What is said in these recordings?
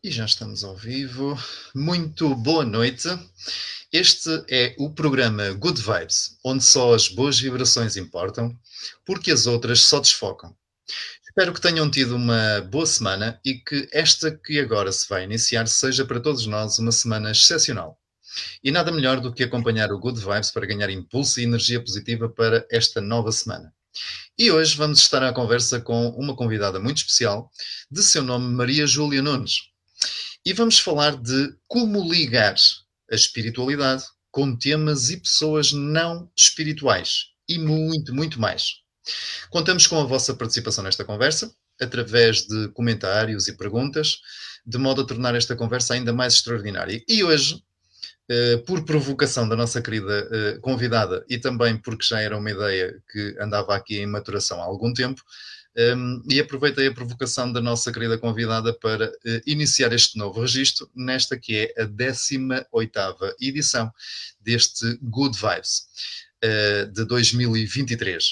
E já estamos ao vivo. Muito boa noite. Este é o programa Good Vibes, onde só as boas vibrações importam, porque as outras só desfocam. Espero que tenham tido uma boa semana e que esta que agora se vai iniciar seja para todos nós uma semana excepcional. E nada melhor do que acompanhar o Good Vibes para ganhar impulso e energia positiva para esta nova semana. E hoje vamos estar à conversa com uma convidada muito especial, de seu nome Maria Júlia Nunes. E vamos falar de como ligar a espiritualidade com temas e pessoas não espirituais e muito, muito mais. Contamos com a vossa participação nesta conversa, através de comentários e perguntas, de modo a tornar esta conversa ainda mais extraordinária. E hoje, por provocação da nossa querida convidada e também porque já era uma ideia que andava aqui em maturação há algum tempo, e aproveitei a provocação da nossa querida convidada para iniciar este novo registro, nesta que é a 18ª edição deste Good Vibes de 2023.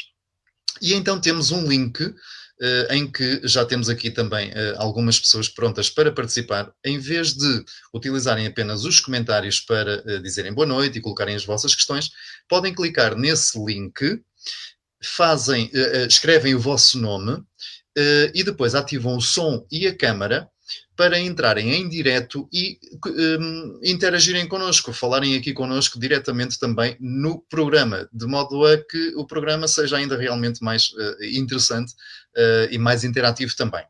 E então temos um link em que já temos aqui também algumas pessoas prontas para participar. Em vez de utilizarem apenas os comentários para dizerem boa noite e colocarem as vossas questões, podem clicar nesse link, escrevem o vosso nome e depois ativam o som e a câmara para entrarem em direto e interagirem connosco, falarem aqui connosco diretamente também no programa, de modo a que o programa seja ainda realmente mais interessante e mais interativo também.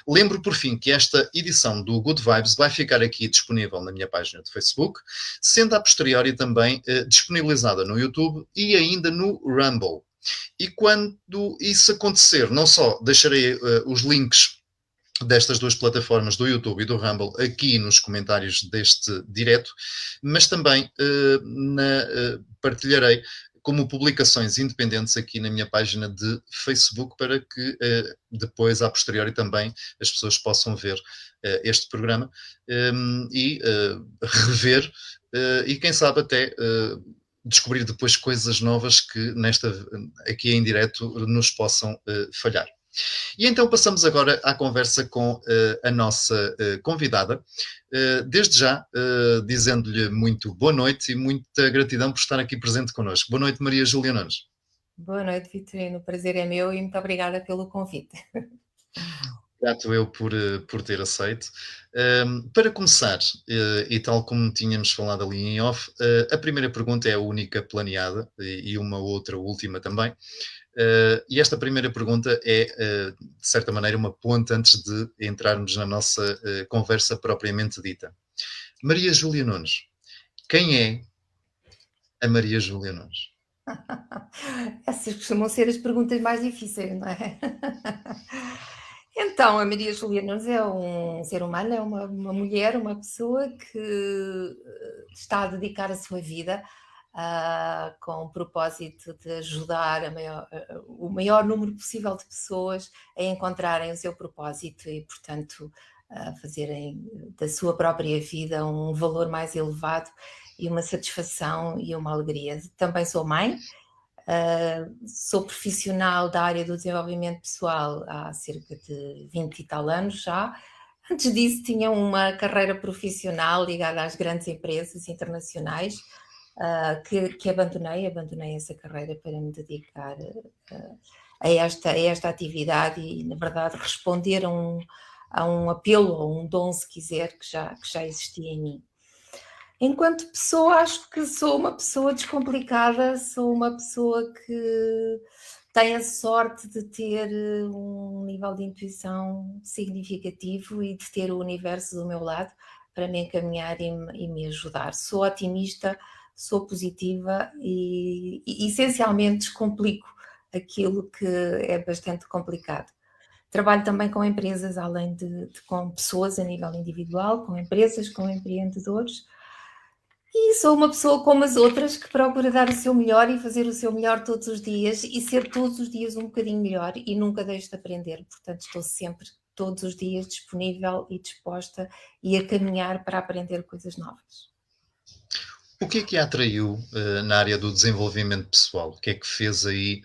Lembro, por fim, que esta edição do Good Vibes vai ficar aqui disponível na minha página de Facebook, sendo a posteriori também disponibilizada no YouTube e ainda no Rumble. E quando isso acontecer, não só deixarei os links destas duas plataformas, do YouTube e do Rumble, aqui nos comentários deste direto, mas também partilharei como publicações independentes aqui na minha página de Facebook para que depois, a posteriori, também as pessoas possam ver este programa e rever e quem sabe até descobrir depois coisas novas que aqui em direto nos possam falhar. E então passamos agora à conversa com a nossa convidada, desde já dizendo-lhe muito boa noite e muita gratidão por estar aqui presente connosco. Boa noite, Maria Júlia Nunes. Boa noite, Vitorino. O prazer é meu e muito obrigada pelo convite. Grato eu por ter aceito. Para começar, e tal como tínhamos falado ali em off, a primeira pergunta é a única planeada e uma outra última também. E esta primeira pergunta é, de certa maneira, uma ponte antes de entrarmos na nossa conversa propriamente dita. Maria Júlia Nunes. Quem é a Maria Júlia Nunes? Essas costumam ser as perguntas mais difíceis, não é? Então, a Maria Júlia Nunes é um ser humano, é uma mulher, uma pessoa que está a dedicar a sua vida com o propósito de ajudar o maior número possível de pessoas a encontrarem o seu propósito e, portanto, a fazerem da sua própria vida um valor mais elevado e uma satisfação e uma alegria. Também sou mãe. Sou profissional da área do desenvolvimento pessoal há cerca de 20 e tal anos já. Antes disso tinha uma carreira profissional ligada às grandes empresas internacionais, que abandonei essa carreira para me dedicar a esta atividade e, na verdade, responder a um apelo, a um dom, se quiser, que já existia em mim. Enquanto pessoa, acho que sou uma pessoa descomplicada, sou uma pessoa que tem a sorte de ter um nível de intuição significativo e de ter o universo do meu lado para me encaminhar e me ajudar. Sou otimista, sou positiva e essencialmente descomplico aquilo que é bastante complicado. Trabalho também com empresas, além de com pessoas a nível individual, com empresas, com empreendedores. E sou uma pessoa como as outras que procura dar o seu melhor e fazer o seu melhor todos os dias e ser todos os dias um bocadinho melhor e nunca deixo de aprender. Portanto, estou sempre, todos os dias, disponível e disposta e a caminhar para aprender coisas novas. O que a atraiu na área do desenvolvimento pessoal? O que é que fez aí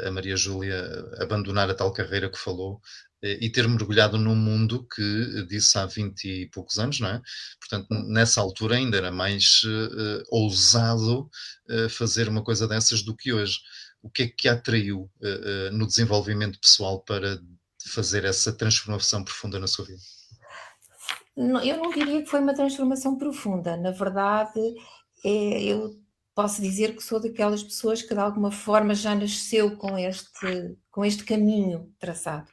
a Maria Júlia abandonar a tal carreira que falou e ter mergulhado num mundo que disse há 20 e poucos anos, não é? Portanto, nessa altura ainda era mais ousado fazer uma coisa dessas do que hoje. O que é que a atraiu no desenvolvimento pessoal para fazer essa transformação profunda na sua vida? Eu não diria que foi uma transformação profunda, na verdade, eu posso dizer que sou daquelas pessoas que de alguma forma já nasceu com este caminho traçado.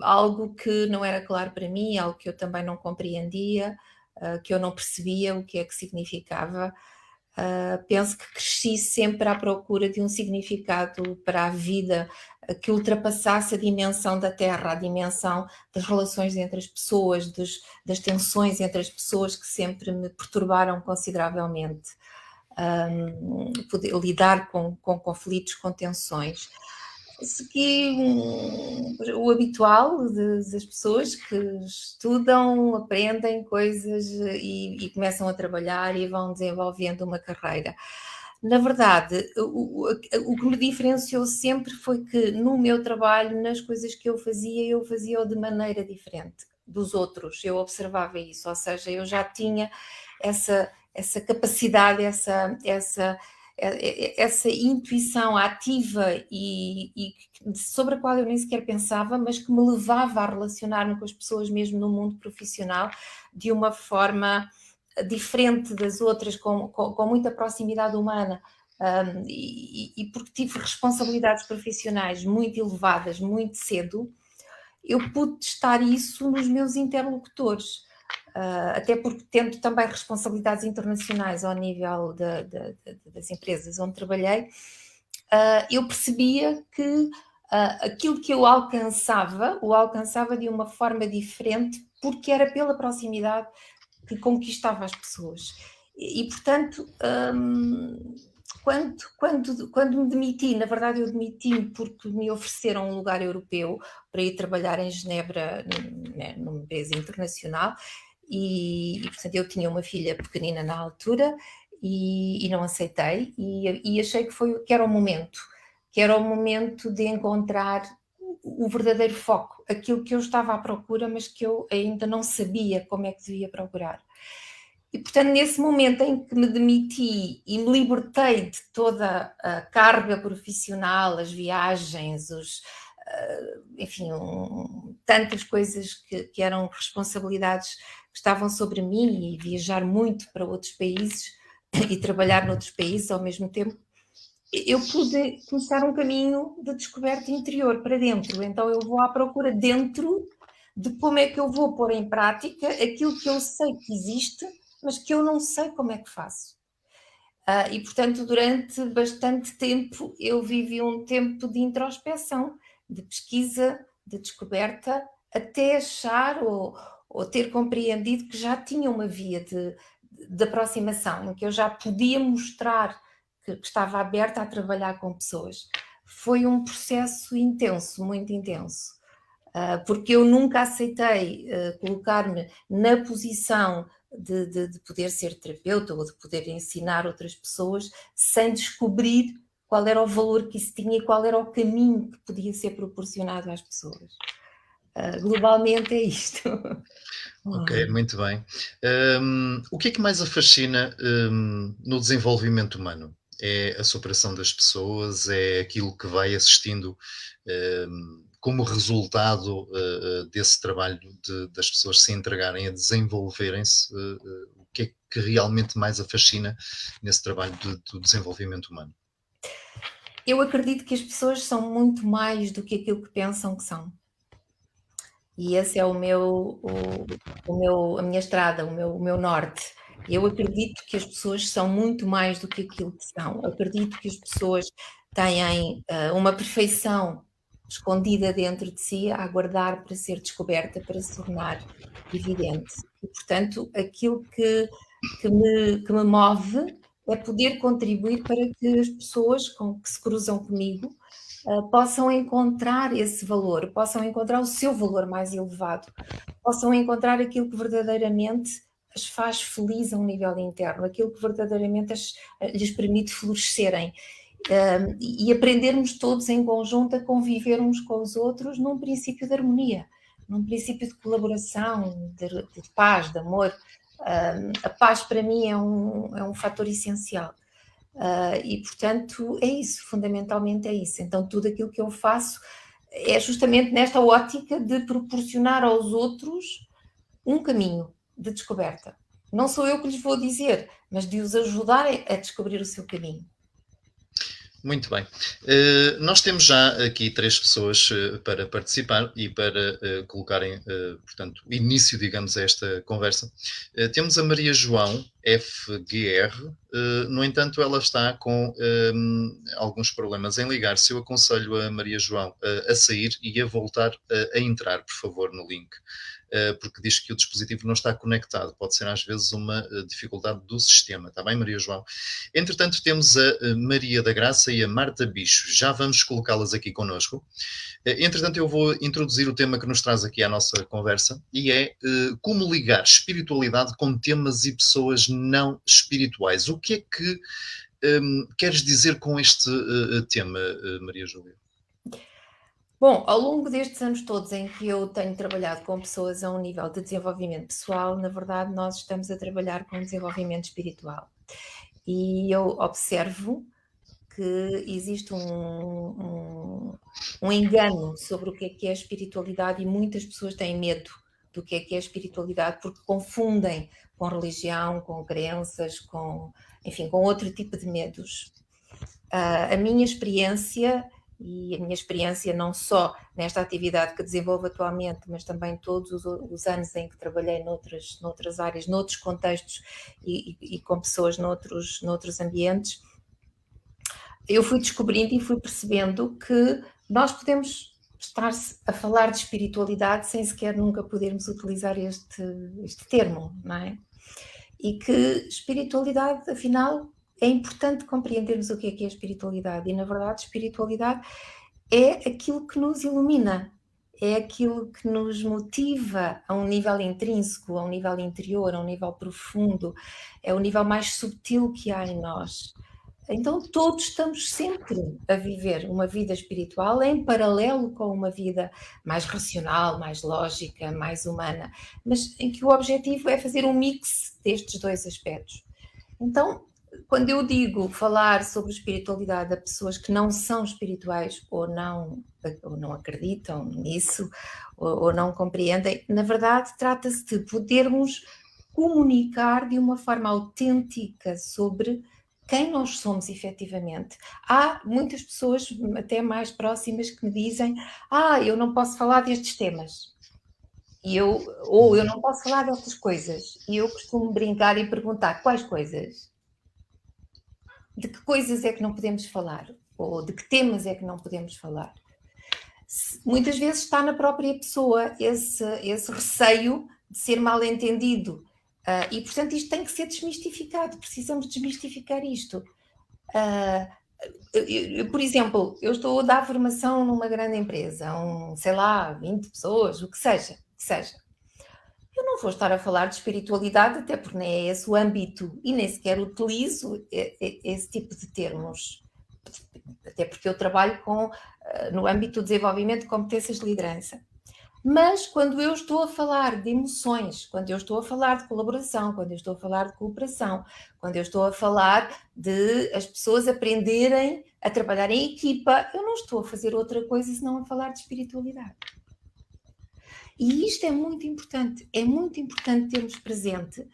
Algo que não era claro para mim, algo que eu também não compreendia, que eu não percebia o que é que significava. Penso que cresci sempre à procura de um significado para a vida que ultrapassasse a dimensão da Terra, a dimensão das relações entre as pessoas, das tensões entre as pessoas que sempre me perturbaram consideravelmente. Poder lidar com conflitos, com tensões. Segui o habitual das pessoas que estudam, aprendem coisas e começam a trabalhar e vão desenvolvendo uma carreira. Na verdade, o que me diferenciou sempre foi que no meu trabalho, nas coisas que eu fazia de maneira diferente dos outros. Eu observava isso, ou seja, eu já tinha essa capacidade, essa intuição ativa e sobre a qual eu nem sequer pensava, mas que me levava a relacionar-me com as pessoas mesmo no mundo profissional de uma forma diferente das outras, com muita proximidade humana. E porque tive responsabilidades profissionais muito elevadas, muito cedo, eu pude testar isso nos meus interlocutores. Até porque tendo também responsabilidades internacionais ao nível das empresas onde trabalhei, eu percebia que aquilo que eu alcançava, o alcançava de uma forma diferente, porque era pela proximidade que conquistava as pessoas. E portanto, quando me demiti, na verdade eu demiti-me porque me ofereceram um lugar europeu para ir trabalhar em Genebra, numa empresa internacional, e portanto eu tinha uma filha pequenina na altura e não aceitei e achei que era o momento de encontrar o verdadeiro foco, aquilo que eu estava à procura, mas que eu ainda não sabia como é que devia procurar. E, portanto, nesse momento em que me demiti e me libertei de toda a carga profissional, as viagens, enfim, tantas coisas que eram responsabilidades que estavam sobre mim, e viajar muito para outros países e trabalhar noutros países ao mesmo tempo, eu pude começar um caminho de descoberta interior para dentro. Então eu vou à procura dentro de como é que eu vou pôr em prática aquilo que eu sei que existe, mas que eu não sei como é que faço. E, portanto, durante bastante tempo eu vivi um tempo de introspeção, de pesquisa, de descoberta, até achar ou ter compreendido que já tinha uma via de aproximação, em que eu já podia mostrar que estava aberta a trabalhar com pessoas. Foi um processo intenso, muito intenso, porque eu nunca aceitei colocar-me na posição de poder ser terapeuta ou de poder ensinar outras pessoas sem descobrir qual era o valor que isso tinha e qual era o caminho que podia ser proporcionado às pessoas. Globalmente é isto. Ok, muito bem. O que é que mais a fascina no desenvolvimento humano? É a superação das pessoas? É aquilo que vai assistindo como resultado desse trabalho das pessoas se entregarem a desenvolverem-se? O que é que realmente mais a fascina nesse trabalho do desenvolvimento humano? Eu acredito que as pessoas são muito mais do que aquilo que pensam que são. E esse é a minha estrada, o meu norte. Eu acredito que as pessoas são muito mais do que aquilo que são. Acredito que as pessoas têm uma perfeição escondida dentro de si, a aguardar para ser descoberta, para se tornar evidente. E, portanto, aquilo que me move é poder contribuir para que as pessoas que se cruzam comigo possam encontrar esse valor, possam encontrar o seu valor mais elevado, possam encontrar aquilo que verdadeiramente as faz felizes a um nível interno, aquilo que verdadeiramente lhes permite florescerem. E aprendermos todos em conjunto a conviver uns com os outros num princípio de harmonia, num princípio de colaboração, de paz, de amor. A paz para mim é um fator essencial. E portanto é isso, fundamentalmente é isso. Então tudo aquilo que eu faço é justamente nesta ótica de proporcionar aos outros um caminho de descoberta. Não sou eu que lhes vou dizer, mas de os ajudar a descobrir o seu caminho. Muito bem. Nós temos já aqui 3 pessoas para participar e para colocarem, portanto, o início, digamos, a esta conversa. Temos a Maria João, FGR. No entanto, ela está com alguns problemas em ligar-se. Eu aconselho a Maria João a sair e a voltar a entrar, por favor, no link. Porque diz que o dispositivo não está conectado. Pode ser, às vezes, uma dificuldade do sistema. Está bem, Maria João? Entretanto, temos a Maria da Graça e a Marta Bicho. Já vamos colocá-las aqui connosco. Entretanto, eu vou introduzir o tema que nos traz aqui à nossa conversa e é como ligar espiritualidade com temas e pessoas não espirituais. O que é que queres dizer com este tema, Maria Júlia? Bom, ao longo destes anos todos em que eu tenho trabalhado com pessoas a um nível de desenvolvimento pessoal, na verdade nós estamos a trabalhar com desenvolvimento espiritual. E eu observo que existe um engano sobre o que é espiritualidade e muitas pessoas têm medo do que é espiritualidade porque confundem com religião, com crenças, enfim, com outro tipo de medos. A minha experiência, e a minha experiência não só nesta atividade que desenvolvo atualmente, mas também todos os anos em que trabalhei noutras áreas, noutros contextos e com pessoas noutros ambientes, eu fui descobrindo e fui percebendo que nós podemos estar a falar de espiritualidade sem sequer nunca podermos utilizar este termo, não é? E que espiritualidade, afinal, é importante compreendermos o que é espiritualidade. E, na verdade, espiritualidade é aquilo que nos ilumina, é aquilo que nos motiva a um nível intrínseco, a um nível interior, a um nível profundo, é o nível mais subtil que há em nós. Então, todos estamos sempre a viver uma vida espiritual em paralelo com uma vida mais racional, mais lógica, mais humana, mas em que o objetivo é fazer um mix destes dois aspectos. Então, quando eu digo falar sobre espiritualidade a pessoas que não são espirituais ou não acreditam nisso ou não compreendem, na verdade trata-se de podermos comunicar de uma forma autêntica sobre quem nós somos efetivamente. Há muitas pessoas, até mais próximas, que me dizem: eu não posso falar destes temas. Ou eu não posso falar destas coisas. E eu costumo brincar e perguntar: quais coisas? De que coisas é que não podemos falar? Ou de que temas é que não podemos falar? Muitas vezes está na própria pessoa esse receio de ser mal entendido. E, portanto, isto tem que ser desmistificado. Precisamos desmistificar isto. Por exemplo, eu estou a dar formação numa grande empresa, sei lá, 20 pessoas, o que seja. Eu não vou estar a falar de espiritualidade, até porque nem é esse o âmbito, e nem sequer utilizo esse tipo de termos. Até porque eu trabalho no âmbito do desenvolvimento de competências de liderança. Mas quando eu estou a falar de emoções, quando eu estou a falar de colaboração, quando eu estou a falar de cooperação, quando eu estou a falar de as pessoas aprenderem a trabalhar em equipa, eu não estou a fazer outra coisa senão a falar de espiritualidade. E isto é muito importante termos presente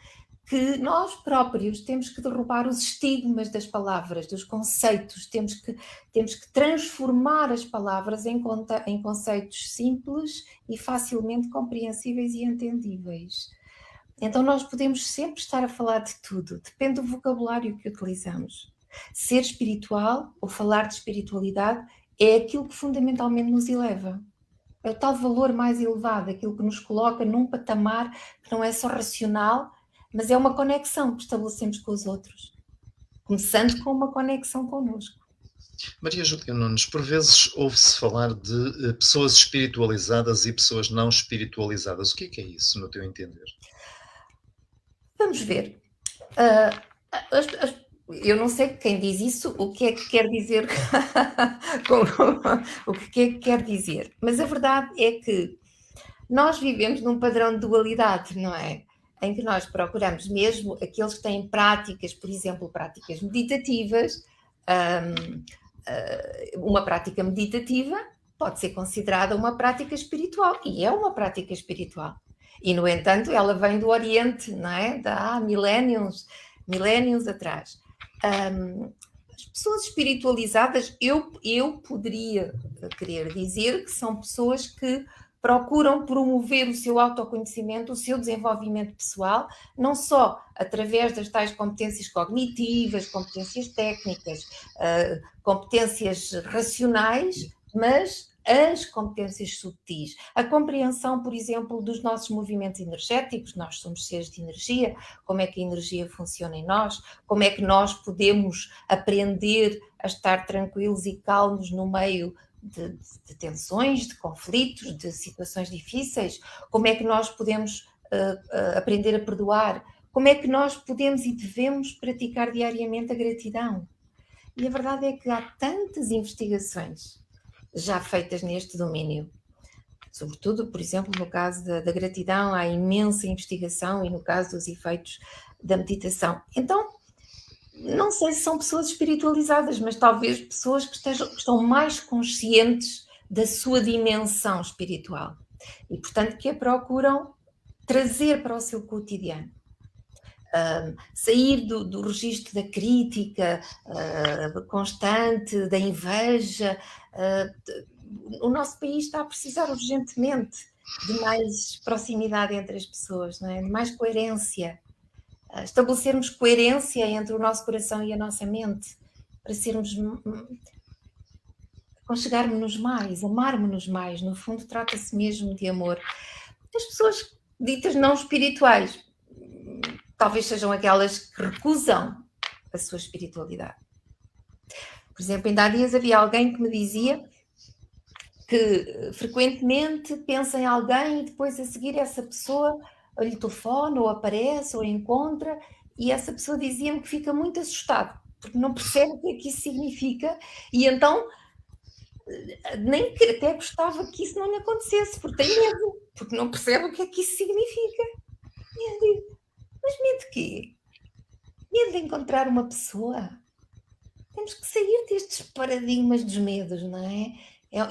que nós próprios temos que derrubar os estigmas das palavras, dos conceitos, temos que transformar as palavras em conceitos simples e facilmente compreensíveis e entendíveis. Então nós podemos sempre estar a falar de tudo, depende do vocabulário que utilizamos. Ser espiritual ou falar de espiritualidade é aquilo que fundamentalmente nos eleva. É o tal valor mais elevado, aquilo que nos coloca num patamar que não é só racional, mas é uma conexão que estabelecemos com os outros, começando com uma conexão connosco. Maria Júlia Nunes, por vezes ouve-se falar de pessoas espiritualizadas e pessoas não espiritualizadas. O que é isso, no teu entender? Vamos ver. eu não sei quem diz isso, o que é que quer dizer, o que é que quer dizer, mas a verdade é que nós vivemos num padrão de dualidade, não é? Em que nós procuramos mesmo aqueles que têm práticas, por exemplo, práticas meditativas. Uma prática meditativa pode ser considerada uma prática espiritual, e é uma prática espiritual. E, no entanto, ela vem do Oriente, não é? Há milénios atrás. As pessoas espiritualizadas, eu poderia querer dizer que são pessoas que procuram promover o seu autoconhecimento, o seu desenvolvimento pessoal, não só através das tais competências cognitivas, competências técnicas, competências racionais, mas as competências subtis, a compreensão, por exemplo, dos nossos movimentos energéticos. Nós somos seres de energia, como é que a energia funciona em nós, como é que nós podemos aprender a estar tranquilos e calmos no meio de tensões, de conflitos, de situações difíceis, como é que nós podemos aprender a perdoar, como é que nós podemos e devemos praticar diariamente a gratidão. E a verdade é que há tantas investigações já feitas neste domínio, sobretudo, por exemplo, no caso da gratidão, há imensa investigação, e no caso dos efeitos da meditação. Então, não sei se são pessoas espiritualizadas, mas talvez pessoas que estão mais conscientes da sua dimensão espiritual e, portanto, que a procuram trazer para o seu cotidiano. Sair do registro da crítica constante, da inveja. O nosso país está a precisar urgentemente de mais proximidade entre as pessoas, não é? De mais coerência. Estabelecermos coerência entre o nosso coração e a nossa mente, para aconchegarmos-nos mais, amarmos-nos mais. No fundo, trata-se mesmo de amor. As pessoas ditas não espirituais talvez sejam aquelas que recusam a sua espiritualidade. Por exemplo, ainda há dias havia alguém que me dizia que frequentemente pensa em alguém e depois a seguir essa pessoa lhe telefona ou aparece ou encontra, e essa pessoa dizia-me que fica muito assustado porque não percebe o que é que isso significa, e então nem que até gostava que isso não lhe acontecesse, porque tem medo, porque não percebe o que é que isso significa. E eu digo, mas medo de quê? Medo de encontrar uma pessoa? Temos que sair destes paradigmas dos medos, não é?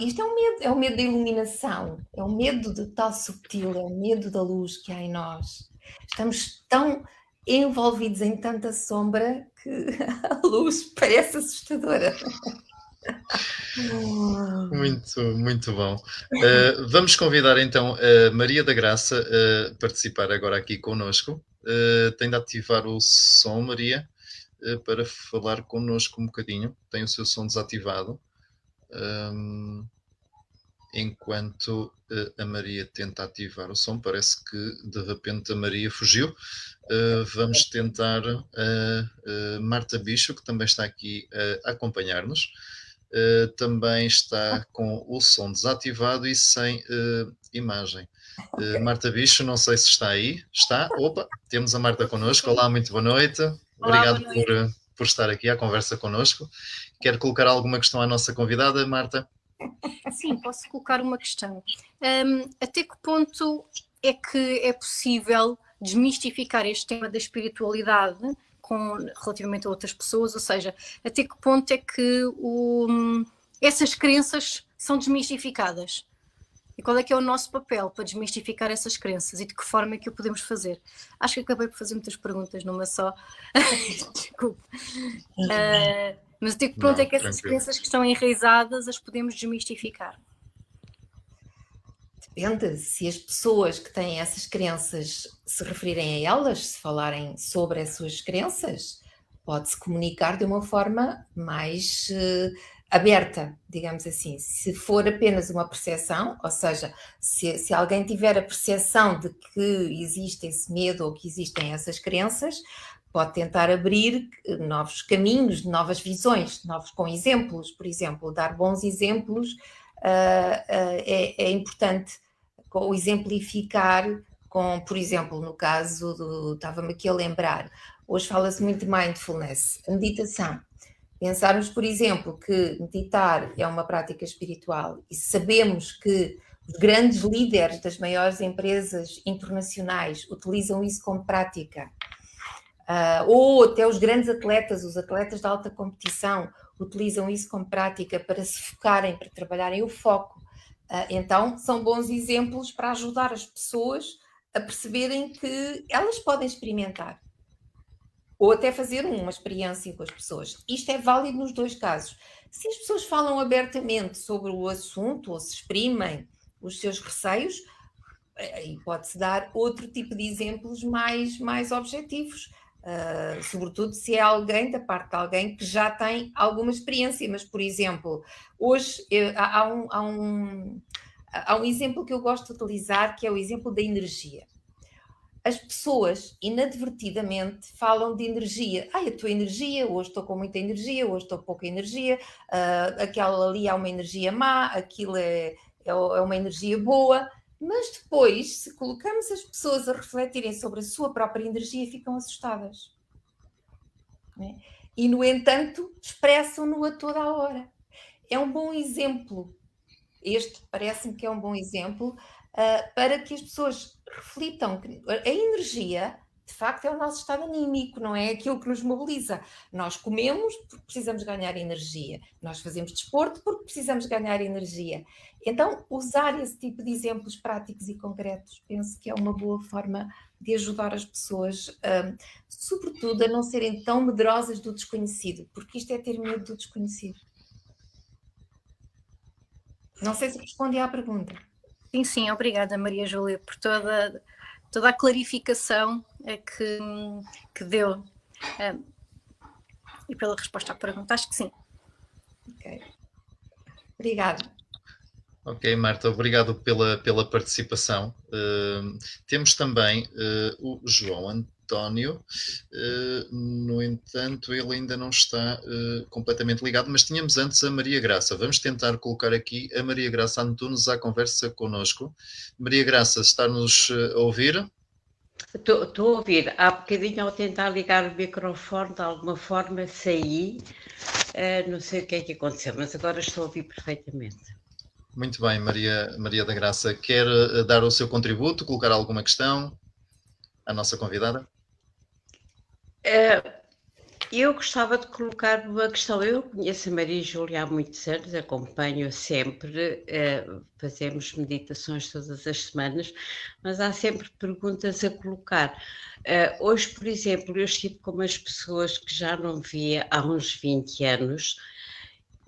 Isto é o medo da iluminação, é o medo de tal subtil, é o medo da luz que há em nós. Estamos tão envolvidos em tanta sombra que a luz parece assustadora. Muito, muito bom. Vamos convidar então a Maria da Graça a participar agora aqui connosco. Tem de ativar o som, Maria, para falar connosco um bocadinho. Tem o seu som desativado. Enquanto a Maria tenta ativar o som, parece que de repente a Maria fugiu. Vamos tentar a Marta Bicho, que também está aqui a acompanhar-nos. Também está com o som desativado e sem imagem. Okay. Marta Bicho, não sei se está aí. Está? Opa, temos a Marta connosco. Olá, muito boa noite. Olá, Obrigado boa noite. por estar aqui à conversa connosco. Quer colocar alguma questão à nossa convidada, Marta? Sim, posso colocar uma questão. Até que ponto é que é possível desmistificar este tema da espiritualidade relativamente a outras pessoas? Ou seja, até que ponto é que essas crenças são desmistificadas? E qual é que é o nosso papel para desmistificar essas crenças? E de que forma é que o podemos fazer? Acho que acabei por fazer muitas perguntas numa só. Desculpe. Mas até que ponto é que essas crenças que estão enraizadas as podemos desmistificar? Depende, se as pessoas que têm essas crenças se referirem a elas, se falarem sobre as suas crenças, pode-se comunicar de uma forma mais aberta, digamos assim. Se for apenas uma percepção, ou seja, se alguém tiver a percepção de que existe esse medo ou que existem essas crenças, pode tentar abrir novos caminhos, novas visões, com exemplos, por exemplo, dar bons exemplos é importante, ou exemplificar por exemplo, no caso estava-me aqui a lembrar, hoje fala-se muito de mindfulness, a meditação. Pensarmos, por exemplo, que meditar é uma prática espiritual e sabemos que os grandes líderes das maiores empresas internacionais utilizam isso como prática, ou até os grandes atletas, os atletas de alta competição, utilizam isso como prática para se focarem, para trabalharem o foco. Então, são bons exemplos para ajudar as pessoas a perceberem que elas podem experimentar. Ou até fazer uma experiência com as pessoas. Isto é válido nos dois casos. Se as pessoas falam abertamente sobre o assunto ou se exprimem os seus receios, aí pode-se dar outro tipo de exemplos mais objetivos. Sobretudo se é alguém, da parte de alguém que já tem alguma experiência. Mas, por exemplo, hoje há um exemplo que eu gosto de utilizar, que é o exemplo da energia. As pessoas, inadvertidamente, falam de energia. A tua energia, hoje estou com muita energia, hoje estou com pouca energia, aquela ali é uma energia má, aquilo é uma energia boa. Mas depois, se colocamos as pessoas a refletirem sobre a sua própria energia, ficam assustadas. Né? E, no entanto, expressam-no a toda a hora. É um bom exemplo. Este parece-me que é um bom exemplo para que as pessoas reflitam que a energia, de facto, é o nosso estado anímico, não é aquilo que nos mobiliza. Nós comemos porque precisamos ganhar energia. Nós fazemos desporto porque precisamos ganhar energia. Então, usar esse tipo de exemplos práticos e concretos, penso que é uma boa forma de ajudar as pessoas, sobretudo a não serem tão medrosas do desconhecido, porque isto é ter medo do desconhecido. Não sei se respondi à pergunta. Sim, obrigada, Maria Júlia, por toda a clarificação que deu e pela resposta à pergunta. Acho que sim. Ok. Obrigada. Ok, Marta, obrigado pela participação. Temos também o João António, no entanto, ele ainda não está completamente ligado, mas tínhamos antes a Maria Graça. Vamos tentar colocar aqui a Maria Graça Antunes à conversa connosco. Maria Graça, está-nos a ouvir? Estou a ouvir. Há bocadinho, ao tentar ligar o microfone, de alguma forma saí. Não sei o que é que aconteceu, mas agora estou a ouvir perfeitamente. Muito bem, Maria da Graça. Quer dar o seu contributo, colocar alguma questão à nossa convidada? Eu gostava de colocar uma questão. Eu conheço a Maria Júlia há muitos anos, acompanho sempre, fazemos meditações todas as semanas, mas há sempre perguntas a colocar. Hoje, por exemplo, eu estive com umas pessoas que já não via há uns 20 anos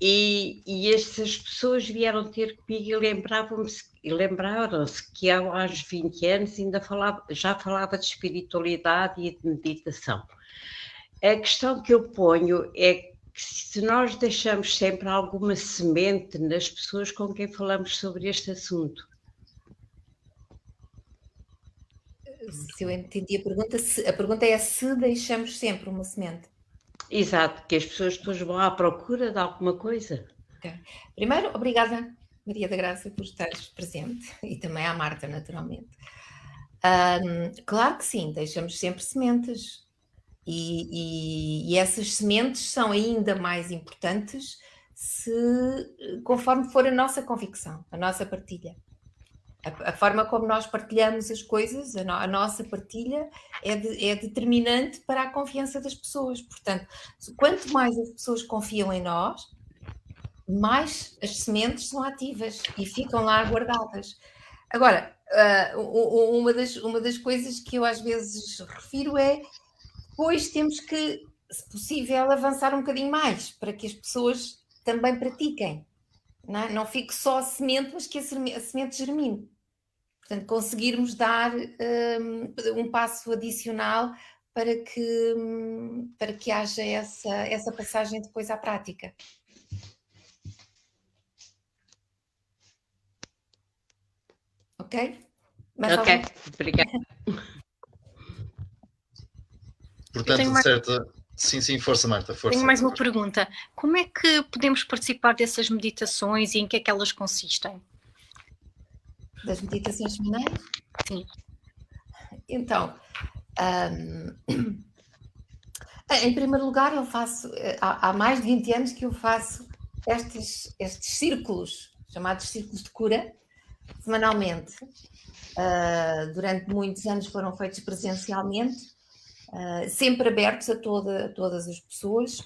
e essas pessoas vieram ter comigo e lembraram-se que há uns 20 anos já falava de espiritualidade e de meditação. A questão que eu ponho é que se nós deixamos sempre alguma semente nas pessoas com quem falamos sobre este assunto. Se eu entendi a pergunta é se deixamos sempre uma semente. Exato, que as pessoas depois vão à procura de alguma coisa. Okay. Primeiro, obrigada, Maria da Graça, por estares presente e também à Marta, naturalmente. Claro que sim, deixamos sempre sementes. E essas sementes são ainda mais importantes conforme for a nossa convicção, a nossa partilha. A forma como nós partilhamos as coisas, a nossa partilha é determinante para a confiança das pessoas. Portanto, quanto mais as pessoas confiam em nós, mais as sementes são ativas e ficam lá guardadas. Agora, uma das coisas que eu às vezes refiro é depois temos que, se possível, avançar um bocadinho mais para que as pessoas também pratiquem. Não fique só a semente, mas que a semente germine. Portanto, conseguirmos dar um passo adicional para que haja essa passagem depois à prática. Ok? Ok, obrigada. Portanto, certo. Sim, força, Marta, força. Tenho mais uma pergunta. Como é que podemos participar dessas meditações e em que é que elas consistem? Das meditações semanais? Sim. Então, em primeiro lugar, eu faço, há mais de 20 anos que eu faço estes círculos, chamados círculos de cura, semanalmente. Durante muitos anos foram feitos presencialmente, sempre abertos a todas as pessoas.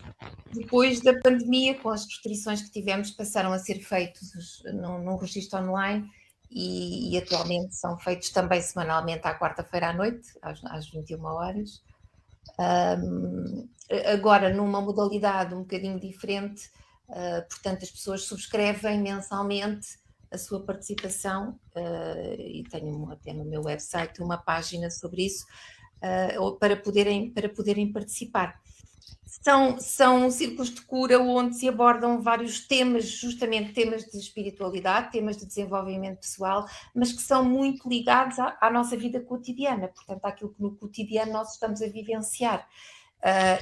Depois da pandemia, com as restrições que tivemos, passaram a ser feitos num registro online e atualmente são feitos também semanalmente à quarta-feira à noite, às 21 horas. Agora, numa modalidade um bocadinho diferente, portanto, as pessoas subscrevem mensalmente a sua participação, e tenho até no meu website uma página sobre isso, para poderem participar. São círculos de cura onde se abordam vários temas, justamente temas de espiritualidade, temas de desenvolvimento pessoal, mas que são muito ligados à nossa vida cotidiana, portanto, àquilo que no cotidiano nós estamos a vivenciar.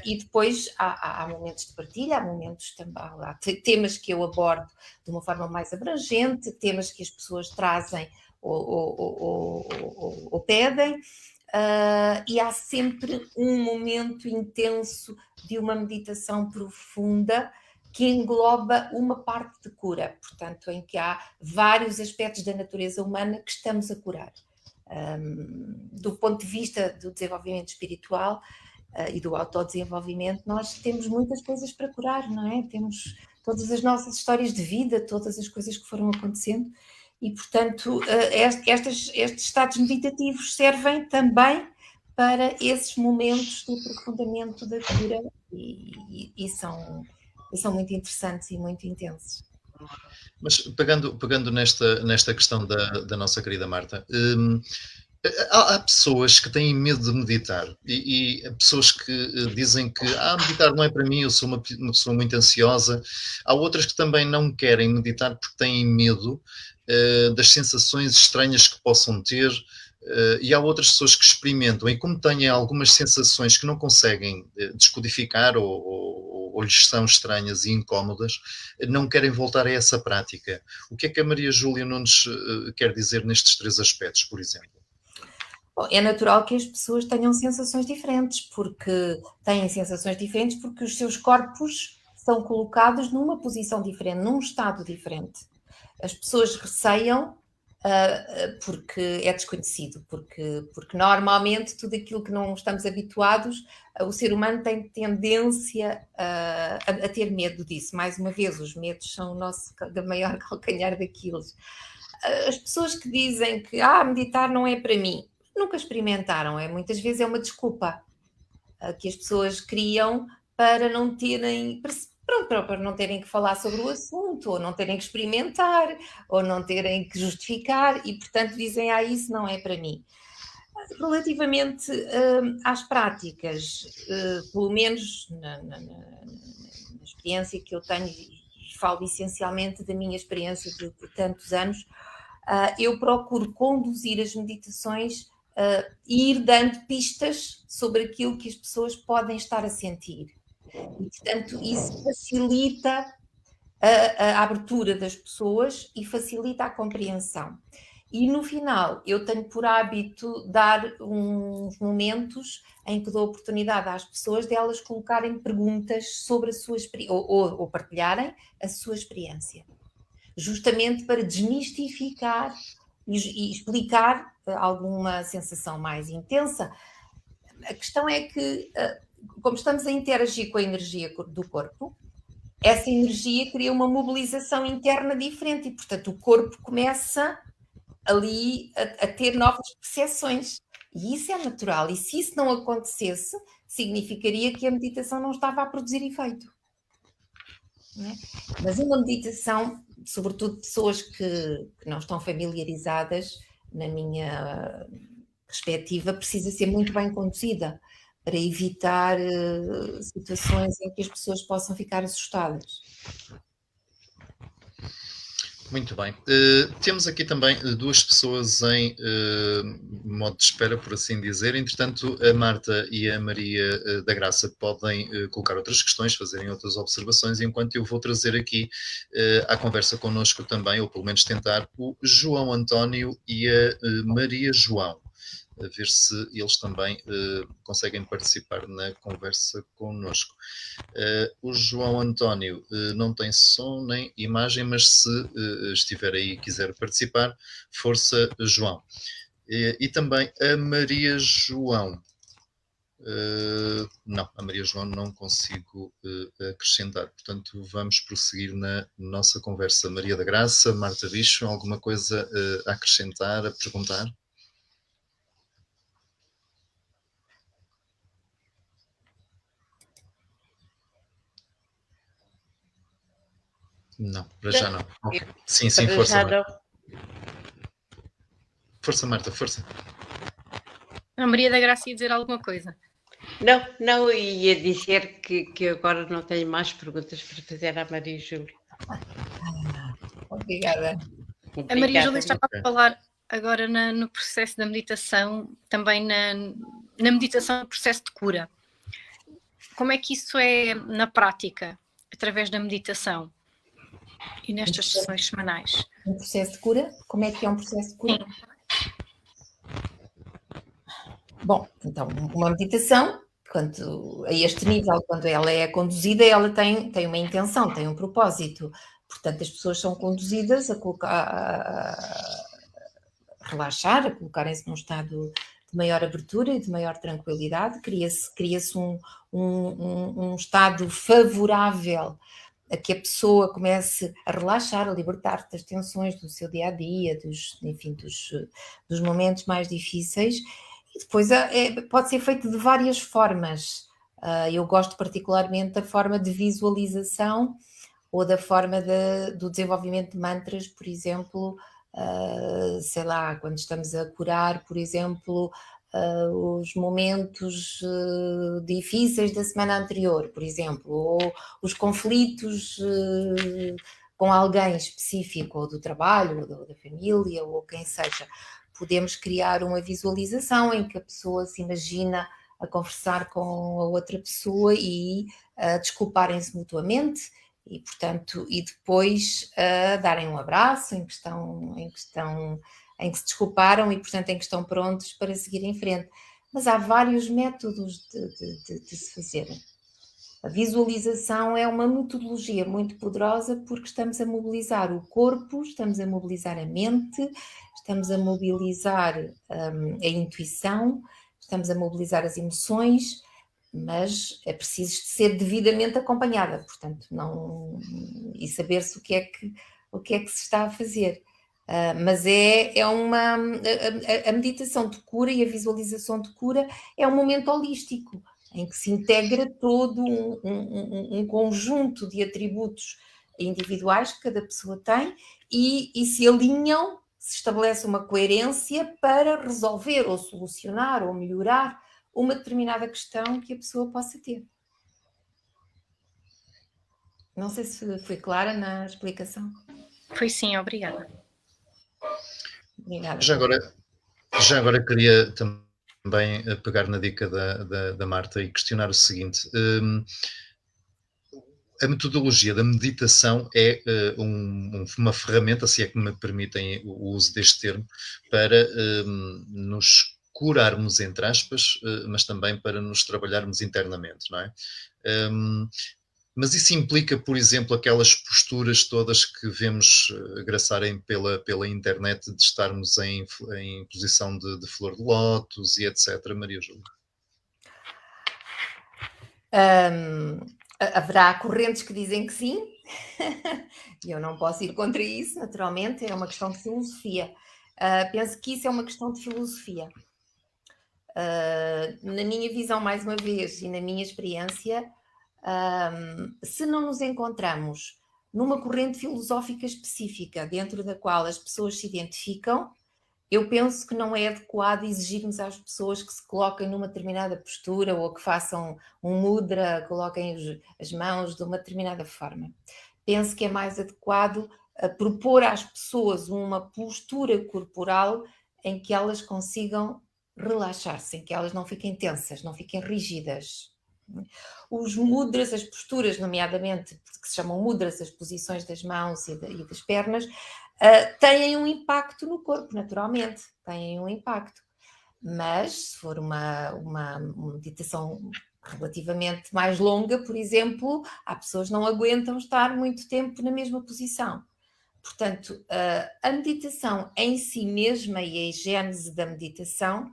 E depois há momentos de partilha, há momentos também, há temas que eu abordo de uma forma mais abrangente, temas que as pessoas trazem ou pedem. E há sempre um momento intenso de uma meditação profunda que engloba uma parte de cura, portanto, em que há vários aspectos da natureza humana que estamos a curar. Do ponto de vista do desenvolvimento espiritual e do autodesenvolvimento, nós temos muitas coisas para curar, não é? Temos todas as nossas histórias de vida, todas as coisas que foram acontecendo. E, portanto, estes estados meditativos servem também para esses momentos de aprofundamento da cura e são muito interessantes e muito intensos. Mas pegando nesta questão da nossa querida Marta, há pessoas que têm medo de meditar e pessoas que dizem que meditar não é para mim, eu sou uma pessoa muito ansiosa. Há outras que também não querem meditar porque têm medo das sensações estranhas que possam ter, e há outras pessoas que experimentam e como têm algumas sensações que não conseguem descodificar ou lhes são estranhas e incómodas, não querem voltar a essa prática. O que é que a Maria Júlia Nunes quer dizer nestes 3 aspectos, por exemplo? Bom, é natural que as pessoas tenham sensações diferentes, porque os seus corpos são colocados numa posição diferente, num estado diferente. As pessoas receiam porque é desconhecido, porque normalmente tudo aquilo que não estamos habituados, o ser humano tem tendência a ter medo disso. Mais uma vez, os medos são o nosso maior calcanhar daqueles. As pessoas que dizem que meditar não é para mim, nunca experimentaram, muitas vezes é uma desculpa que as pessoas criam para não terem que falar sobre o assunto, ou não terem que experimentar, ou não terem que justificar, e portanto dizem, isso não é para mim. Relativamente às práticas, pelo menos na experiência que eu tenho, e falo essencialmente da minha experiência de tantos anos, eu procuro conduzir as meditações e ir dando pistas sobre aquilo que as pessoas podem estar a sentir. E, portanto, isso facilita a abertura das pessoas e facilita a compreensão. E, no final, eu tenho por hábito dar uns momentos em que dou oportunidade às pessoas de elas colocarem perguntas sobre a sua experiência, ou partilharem a sua experiência, justamente para desmistificar e explicar alguma sensação mais intensa. A questão é que, como estamos a interagir com a energia do corpo, essa energia cria uma mobilização interna diferente e, portanto, o corpo começa ali a ter novas percepções. E isso é natural. E se isso não acontecesse, significaria que a meditação não estava a produzir efeito. Não é? Mas uma meditação, sobretudo pessoas que não estão familiarizadas, na minha perspectiva, precisa ser muito bem conduzida para evitar situações em que as pessoas possam ficar assustadas. Muito bem. Temos aqui também 2 pessoas em modo de espera, por assim dizer. Entretanto, a Marta e a Maria da Graça podem colocar outras questões, fazerem outras observações, enquanto eu vou trazer aqui à conversa connosco também, ou pelo menos tentar, o João António e a Maria João. a ver se eles também conseguem participar na conversa connosco. O João António não tem som nem imagem, mas se estiver aí e quiser participar, força, João. E também a Maria João. Não, a Maria João não consigo acrescentar, portanto vamos prosseguir na nossa conversa. Maria da Graça, Marta Bicho, alguma coisa a acrescentar, a perguntar? Não, para já não. Okay. Sim, força, Marta. Força, Marta, força. A Maria da Graça ia dizer alguma coisa. Não, ia dizer que agora não tenho mais perguntas para fazer à Maria Júlia. Obrigada. A Maria Júlia estava a falar agora no processo da meditação, também na meditação, no processo de cura. Como é que isso é na prática, através da meditação e nestas sessões semanais? Um processo de cura? Como é que é um processo de cura? Sim. Bom, então, uma meditação, quanto a este nível, quando ela é conduzida, ela tem uma intenção, tem um propósito. Portanto, as pessoas são conduzidas a relaxar, a colocarem-se num estado de maior abertura e de maior tranquilidade. Cria-se um estado favorável a que a pessoa comece a relaxar, a libertar das tensões do seu dia-a-dia, dos momentos mais difíceis. E depois pode ser feito de várias formas. Eu gosto particularmente da forma de visualização ou da forma do desenvolvimento de mantras, por exemplo, sei lá, quando estamos a curar, por exemplo, os momentos difíceis da semana anterior, por exemplo, ou os conflitos com alguém específico, ou do trabalho, ou da família, ou quem seja. Podemos criar uma visualização em que a pessoa se imagina a conversar com a outra pessoa e a desculparem-se mutuamente e, portanto, e depois darem um abraço em que se desculparam e, portanto, em que estão prontos para seguir em frente. Mas há vários métodos de se fazer. A visualização é uma metodologia muito poderosa porque estamos a mobilizar o corpo, estamos a mobilizar a mente, estamos a mobilizar a intuição, estamos a mobilizar as emoções, mas é preciso ser devidamente acompanhada, portanto, e saber-se o que é que se está a fazer. Mas a meditação de cura e a visualização de cura é um momento holístico, em que se integra todo um conjunto de atributos individuais que cada pessoa tem e se alinham, se estabelece uma coerência para resolver ou solucionar ou melhorar uma determinada questão que a pessoa possa ter. Não sei se foi clara na explicação. Foi sim, obrigada. Obrigada. Já agora queria também pegar na dica da Marta e questionar o seguinte. A metodologia da meditação é uma ferramenta, se é que me permitem o uso deste termo, para nos curarmos, entre aspas, mas também para nos trabalharmos internamente, não é? Mas isso implica, por exemplo, aquelas posturas todas que vemos graçarem pela internet de estarmos em posição de flor de lótus e etc. Maria Júlia? Haverá correntes que dizem que sim, e eu não posso ir contra isso, naturalmente, é uma questão de filosofia. Penso que isso é uma questão de filosofia. Na minha visão, mais uma vez, e na minha experiência, se não nos encontramos numa corrente filosófica específica dentro da qual as pessoas se identificam, eu penso que não é adequado exigirmos às pessoas que se coloquem numa determinada postura ou que façam um mudra, coloquem as mãos de uma determinada forma. Penso que é mais adequado propor às pessoas uma postura corporal em que elas consigam relaxar-se, em que elas não fiquem tensas, não fiquem rígidas. Os mudras, as posturas, nomeadamente, que se chamam mudras, as posições das mãos e das pernas, têm um impacto no corpo, naturalmente, têm um impacto. Mas se for uma meditação relativamente mais longa, por exemplo, há pessoas que não aguentam estar muito tempo na mesma posição. Portanto, a meditação em si mesma e a gênese da meditação,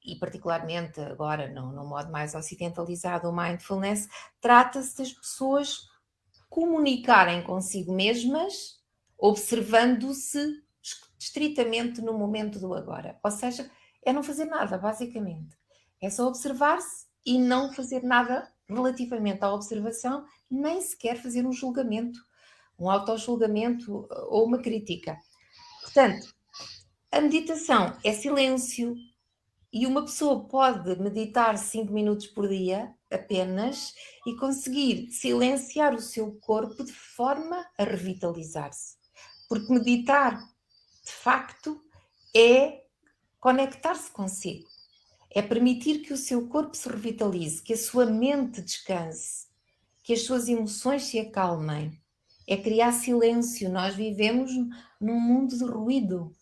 e particularmente agora no modo mais ocidentalizado, o mindfulness, trata-se das pessoas comunicarem consigo mesmas, observando-se estritamente no momento do agora. Ou seja, é não fazer nada, basicamente. É só observar-se e não fazer nada relativamente à observação, nem sequer fazer um julgamento, um autojulgamento ou uma crítica. Portanto, a meditação é silêncio e uma pessoa pode meditar 5 minutos por dia apenas e conseguir silenciar o seu corpo de forma a revitalizar-se. Porque meditar, de facto, é conectar-se consigo. É permitir que o seu corpo se revitalize, que a sua mente descanse, que as suas emoções se acalmem. É criar silêncio. Nós vivemos num mundo de ruído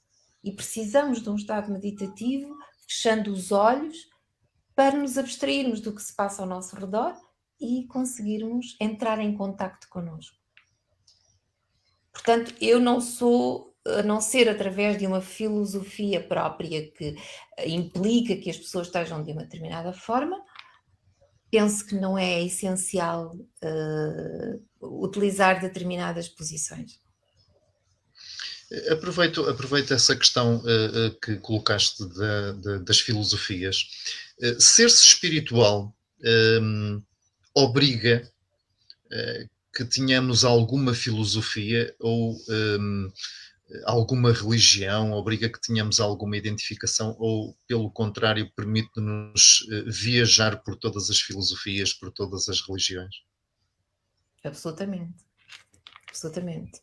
e precisamos de um estado meditativo, fechando os olhos, para nos abstrairmos do que se passa ao nosso redor e conseguirmos entrar em contacto connosco. Portanto, eu não sou, a não ser através de uma filosofia própria que implica que as pessoas estejam de uma determinada forma, penso que não é essencial utilizar determinadas posições. Aproveito essa questão que colocaste das filosofias. Ser-se espiritual obriga que tenhamos alguma filosofia ou alguma religião, obriga que tenhamos alguma identificação ou, pelo contrário, permite-nos viajar por todas as filosofias, por todas as religiões? Absolutamente. Absolutamente.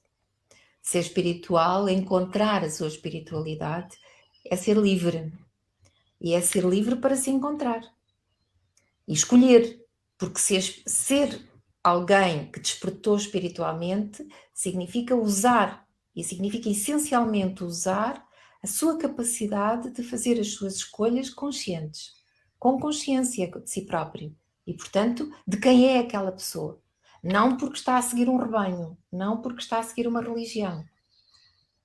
Ser espiritual, encontrar a sua espiritualidade, é ser livre. E é ser livre para se encontrar. E escolher. Porque ser alguém que despertou espiritualmente significa usar, e significa essencialmente usar a sua capacidade de fazer as suas escolhas conscientes, com consciência de si próprio. E, portanto, de quem é aquela pessoa. Não porque está a seguir um rebanho, não porque está a seguir uma religião.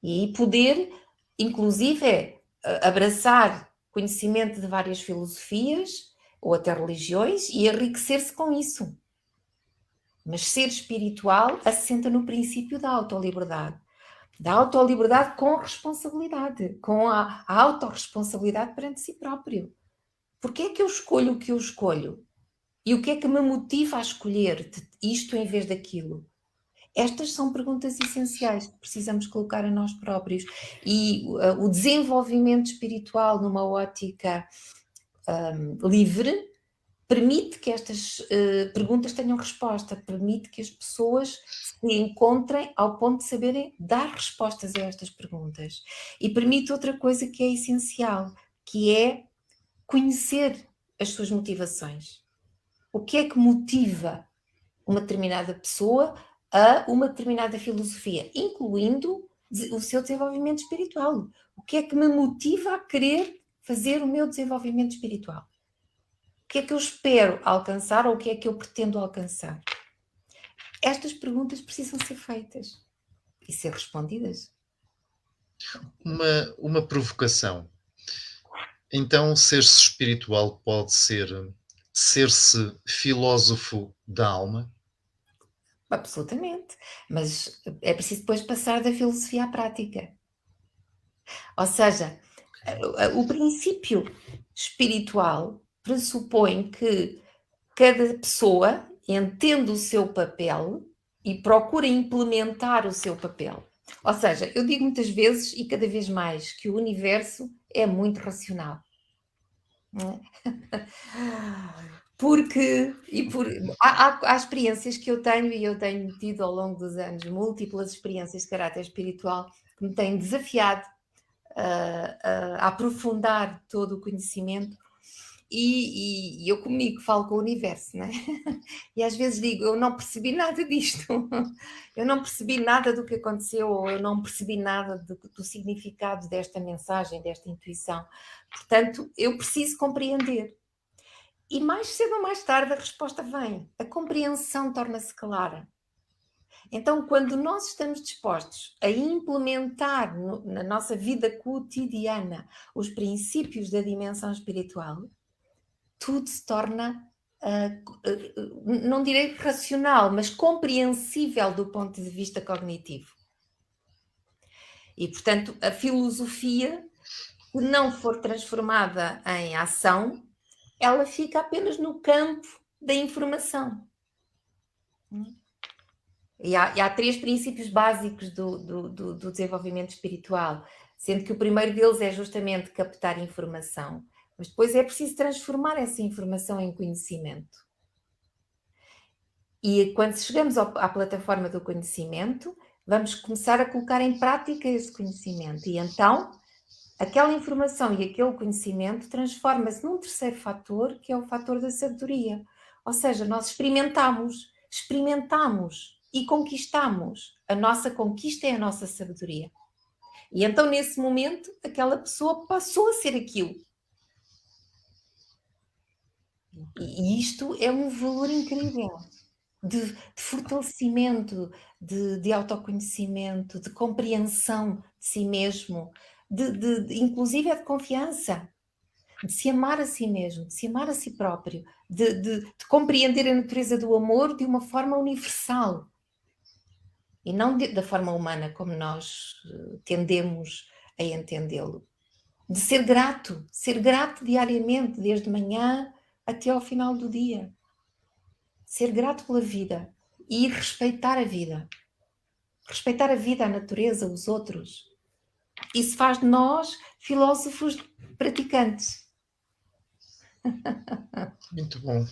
E aí poder, inclusive, abraçar conhecimento de várias filosofias ou até religiões e enriquecer-se com isso. Mas ser espiritual assenta no princípio da autoliberdade. Da autoliberdade com responsabilidade, com a autorresponsabilidade perante si próprio. Porquê é que eu escolho o que eu escolho? E o que é que me motiva a escolher isto em vez daquilo? Estas são perguntas essenciais que precisamos colocar a nós próprios. E o desenvolvimento espiritual numa ótica livre permite que estas perguntas tenham resposta, permite que as pessoas se encontrem ao ponto de saberem dar respostas a estas perguntas. E permite outra coisa que é essencial, que é conhecer as suas motivações. O que é que motiva uma determinada pessoa a uma determinada filosofia, incluindo o seu desenvolvimento espiritual. O que é que me motiva a querer fazer o meu desenvolvimento espiritual? O que é que eu espero alcançar ou o que é que eu pretendo alcançar? Estas perguntas precisam ser feitas e ser respondidas. Uma provocação. Então, ser-se espiritual pode ser-se filósofo da alma? Absolutamente. Mas é preciso depois passar da filosofia à prática. Ou seja, o princípio espiritual pressupõe que cada pessoa entende o seu papel e procura implementar o seu papel. Ou seja, eu digo muitas vezes e cada vez mais que o universo é muito racional. Não é? Porque há experiências que eu tenho e eu tenho tido ao longo dos anos, múltiplas experiências de caráter espiritual que me têm desafiado a aprofundar todo o conhecimento E eu comunico, falo com o universo, né? E às vezes digo, eu não percebi nada disto, eu não percebi nada do que aconteceu, ou eu não percebi nada do significado desta mensagem, desta intuição. Portanto, eu preciso compreender. E mais cedo ou mais tarde a resposta vem. A compreensão torna-se clara. Então, quando nós estamos dispostos a implementar na nossa vida cotidiana os princípios da dimensão espiritual, tudo se torna, não direi racional, mas compreensível do ponto de vista cognitivo. E, portanto, a filosofia, se não for transformada em ação, ela fica apenas no campo da informação. E há 3 princípios básicos do desenvolvimento espiritual, sendo que o primeiro deles é justamente captar informação, mas depois é preciso transformar essa informação em conhecimento. E quando chegamos à plataforma do conhecimento, vamos começar a colocar em prática esse conhecimento. E então, aquela informação e aquele conhecimento transforma-se num terceiro fator, que é o fator da sabedoria. Ou seja, nós experimentamos e conquistamos. A nossa conquista é a nossa sabedoria. E então, nesse momento, aquela pessoa passou a ser aquilo. E isto é um valor incrível de fortalecimento, de autoconhecimento, de compreensão de si mesmo, inclusive de confiança, de se amar a si mesmo, de se amar a si próprio, de compreender a natureza do amor de uma forma universal e não da forma humana como nós tendemos a entendê-lo. De ser grato diariamente, desde manhã até ao final do dia. Ser grato pela vida e respeitar a vida. Respeitar a vida, a natureza, os outros. Isso faz de nós filósofos praticantes. Muito bom.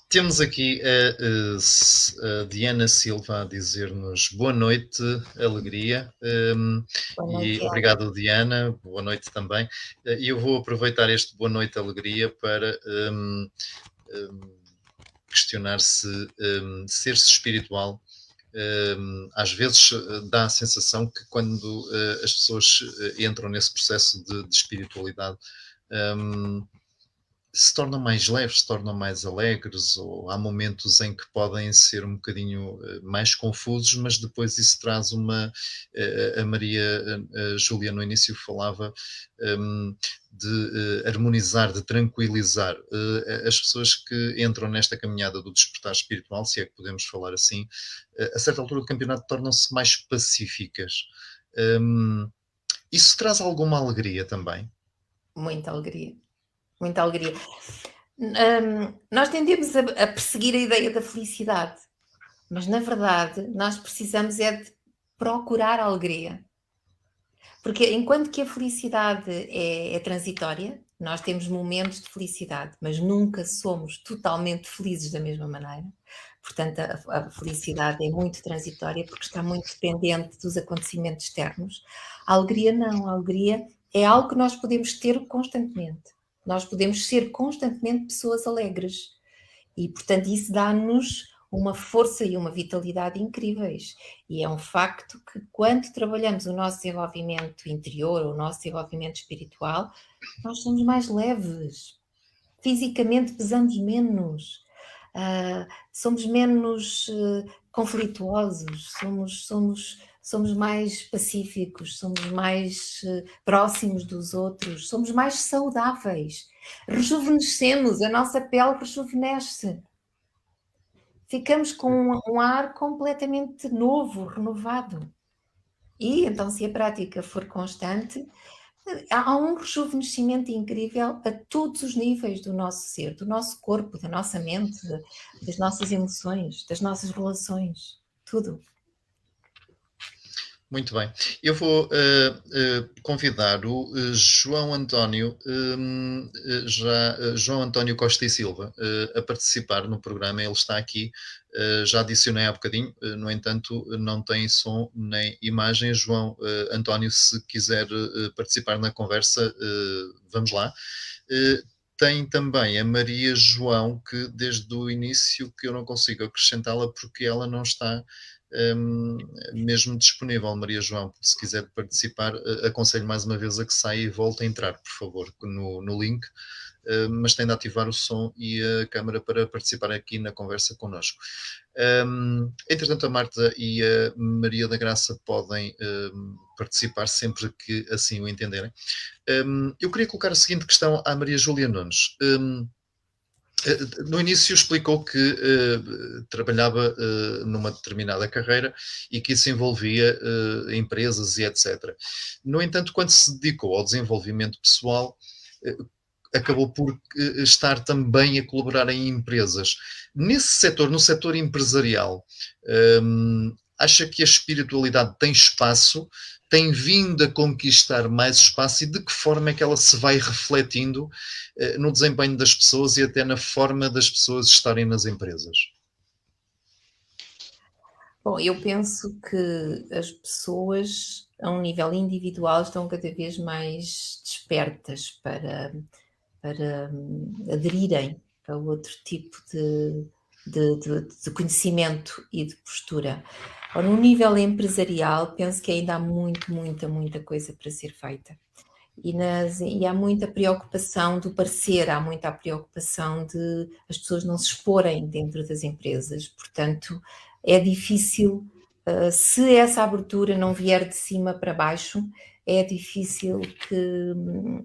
Temos aqui a Diana Silva a dizer-nos boa noite, alegria. Boa noite, E obrigado, Diana. Boa noite também. E eu vou aproveitar este boa noite, alegria para questionar se ser-se espiritual às vezes dá a sensação que quando as pessoas entram nesse processo de espiritualidade se tornam mais leves, se tornam mais alegres, ou há momentos em que podem ser um bocadinho mais confusos, mas depois isso traz a Maria Júlia no início falava de harmonizar, de tranquilizar. As pessoas que entram nesta caminhada do despertar espiritual, se é que podemos falar assim, a certa altura do campeonato tornam-se mais pacíficas. Isso traz alguma alegria também? Muita alegria. Muita alegria. Nós tendemos a perseguir a ideia da felicidade, mas na verdade nós precisamos é de procurar a alegria. Porque enquanto que a felicidade é transitória, nós temos momentos de felicidade, mas nunca somos totalmente felizes da mesma maneira. Portanto, a felicidade é muito transitória porque está muito dependente dos acontecimentos externos. A alegria não, a alegria é algo que nós podemos ter constantemente. Nós podemos ser constantemente pessoas alegres. E, portanto, isso dá-nos uma força e uma vitalidade incríveis. E é um facto que quando trabalhamos o nosso desenvolvimento interior, o nosso desenvolvimento espiritual, nós somos mais leves. Fisicamente pesamos menos. Somos menos conflituosos, somos mais pacíficos, somos mais próximos dos outros, somos mais saudáveis, rejuvenescemos, a nossa pele rejuvenesce. Ficamos com um ar completamente novo, renovado. E então, se a prática for constante, há um rejuvenescimento incrível a todos os níveis do nosso ser, do nosso corpo, da nossa mente, das nossas emoções, das nossas relações, tudo. Muito bem. Eu vou convidar o João António, João António Costa e Silva, a participar no programa. Ele está aqui, já adicionei há bocadinho, no entanto, não tem som nem imagem. João António, se quiser participar na conversa, vamos lá. tem também a Maria João, que desde o início que eu não consigo acrescentá-la porque ela não está mesmo disponível. Maria João, se quiser participar, aconselho mais uma vez a que saia e volte a entrar, por favor, no link, mas tem de ativar o som e a câmara para participar aqui na conversa connosco. Entretanto, a Marta e a Maria da Graça podem participar sempre que assim o entenderem. Eu queria colocar a seguinte questão à Maria Júlia Nunes. No início explicou que trabalhava numa determinada carreira e que isso envolvia empresas e etc. No entanto, quando se dedicou ao desenvolvimento pessoal, acabou por estar também a colaborar em empresas. Nesse setor, no setor empresarial, acha que a espiritualidade tem espaço, tem vindo a conquistar mais espaço e de que forma é que ela se vai refletindo no desempenho das pessoas e até na forma das pessoas estarem nas empresas? Bom, eu penso que as pessoas, a um nível individual, estão cada vez mais despertas para aderirem a outro tipo de conhecimento e de postura. Ora, no nível empresarial, penso que ainda há muita coisa para ser feita. E há muita preocupação do parecer, há muita preocupação de as pessoas não se exporem dentro das empresas. Portanto, é difícil, se essa abertura não vier de cima para baixo, é difícil que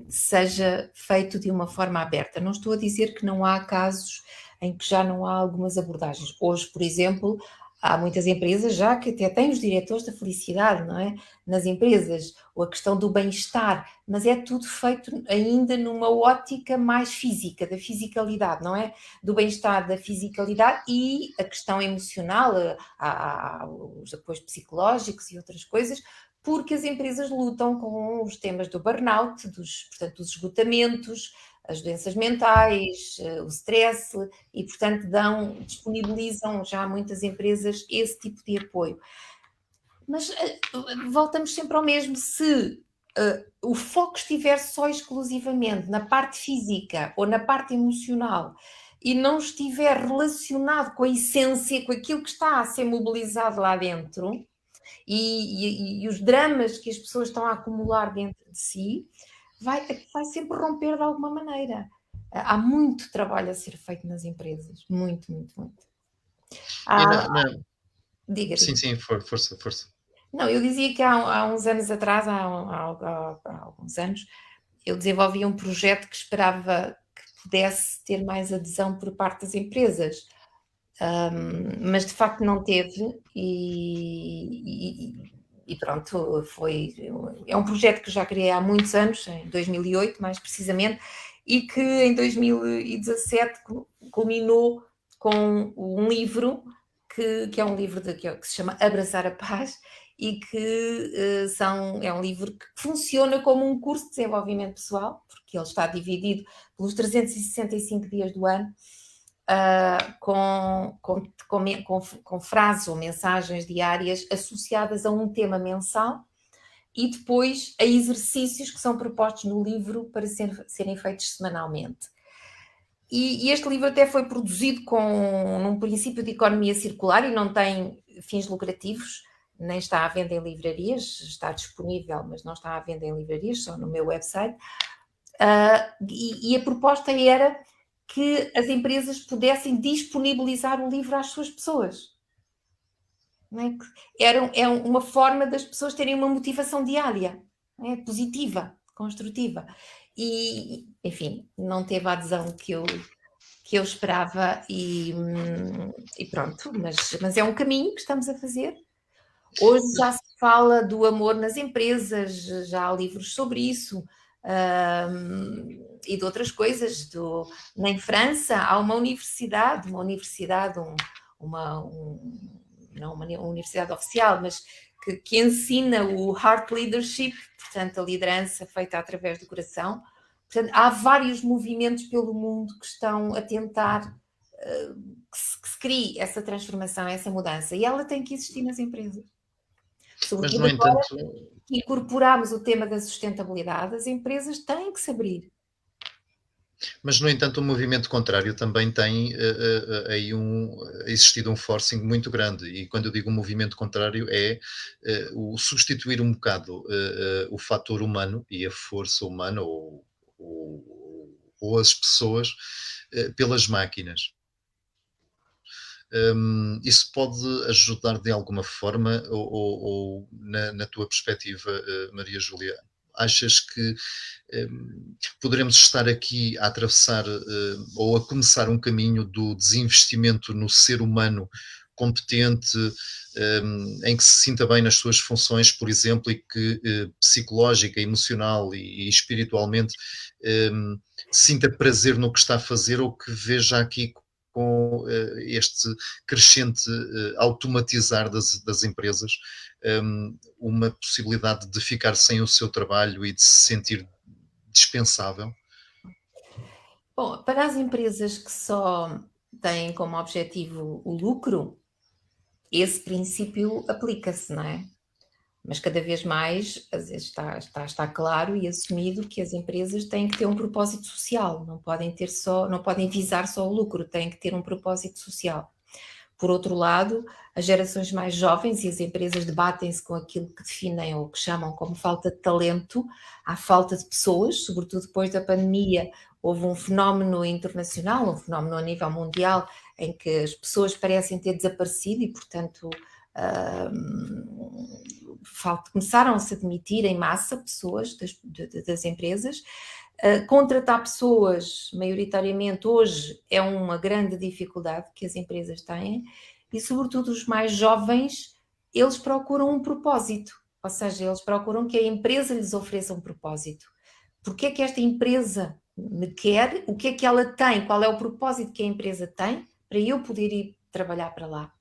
seja feito de uma forma aberta. Não estou a dizer que não há casos em que já não há algumas abordagens. Hoje, por exemplo, há muitas empresas já que até têm os diretores da felicidade, não é? Nas empresas, ou a questão do bem-estar, mas é tudo feito ainda numa ótica mais física, da fisicalidade, não é? Do bem-estar, da fisicalidade e a questão emocional, há os apoios psicológicos e outras coisas, porque as empresas lutam com os temas do burnout, portanto, dos esgotamentos, as doenças mentais, o stress, e, portanto, disponibilizam já muitas empresas esse tipo de apoio. Mas voltamos sempre ao mesmo, se o foco estiver só exclusivamente na parte física ou na parte emocional e não estiver relacionado com a essência, com aquilo que está a ser mobilizado lá dentro e os dramas que as pessoas estão a acumular dentro de si, vai sempre romper de alguma maneira. Há muito trabalho a ser feito nas empresas, muito. Diga. Sim, força. Não, eu dizia que há uns anos atrás, há alguns anos, eu desenvolvi um projeto que esperava que pudesse ter mais adesão por parte das empresas, mas de facto não teve e pronto, é um projeto que já criei há muitos anos, em 2008 mais precisamente, e que em 2017 culminou com um livro que é um livro que se chama Abraçar a Paz e que é um livro que funciona como um curso de desenvolvimento pessoal, porque ele está dividido pelos 365 dias do ano, com frases ou mensagens diárias associadas a um tema mensal e depois a exercícios que são propostos no livro para serem feitos semanalmente. E este livro até foi produzido num princípio de economia circular e não tem fins lucrativos, nem está à venda em livrarias, está disponível, mas não está à venda em livrarias, só no meu website. E a proposta era que as empresas pudessem disponibilizar o livro às suas pessoas. Não é? É uma forma das pessoas terem uma motivação diária, não é? Positiva, construtiva. E, enfim, não teve a adesão que eu esperava e pronto, mas é um caminho que estamos a fazer. Hoje já se fala do amor nas empresas, já há livros sobre isso, e de outras coisas. Nem França há uma universidade, não uma universidade oficial, mas que ensina o Heart Leadership, portanto a liderança feita através do coração. Portanto, há vários movimentos pelo mundo que estão a tentar que se crie essa transformação, essa mudança, e ela tem que existir nas empresas. Mas, no entanto, incorporarmos o tema da sustentabilidade, as empresas têm que se abrir. Mas, no entanto, o movimento contrário também tem aí existido um forcing muito grande. E quando eu digo um movimento contrário é o substituir um bocado o fator humano e a força humana ou as pessoas pelas máquinas. Isso pode ajudar de alguma forma ou na tua perspectiva, Maria Júlia, achas que poderemos estar aqui a atravessar ou a começar um caminho do desinvestimento no ser humano competente, em que se sinta bem nas suas funções, por exemplo, e que psicológica, emocional e espiritualmente sinta prazer no que está a fazer, ou que veja aqui com este crescente automatizar das empresas uma possibilidade de ficar sem o seu trabalho e de se sentir dispensável? Bom, para as empresas que só têm como objetivo o lucro, esse princípio aplica-se, não é? Mas cada vez mais está claro e assumido que as empresas têm que ter um propósito social, não podem visar só o lucro, têm que ter um propósito social. Por outro lado, as gerações mais jovens e as empresas debatem-se com aquilo que definem ou que chamam como falta de talento. Há falta de pessoas, sobretudo depois da pandemia. Houve um fenómeno internacional, um fenómeno a nível mundial, em que as pessoas parecem ter desaparecido e, portanto, começaram-se a demitir em massa pessoas das empresas. Contratar pessoas, maioritariamente, hoje é uma grande dificuldade que as empresas têm e, sobretudo, os mais jovens, eles procuram um propósito, ou seja, eles procuram que a empresa lhes ofereça um propósito. Porquê é que esta empresa me quer? O que é que ela tem? Qual é o propósito que a empresa tem para eu poder ir trabalhar para lá?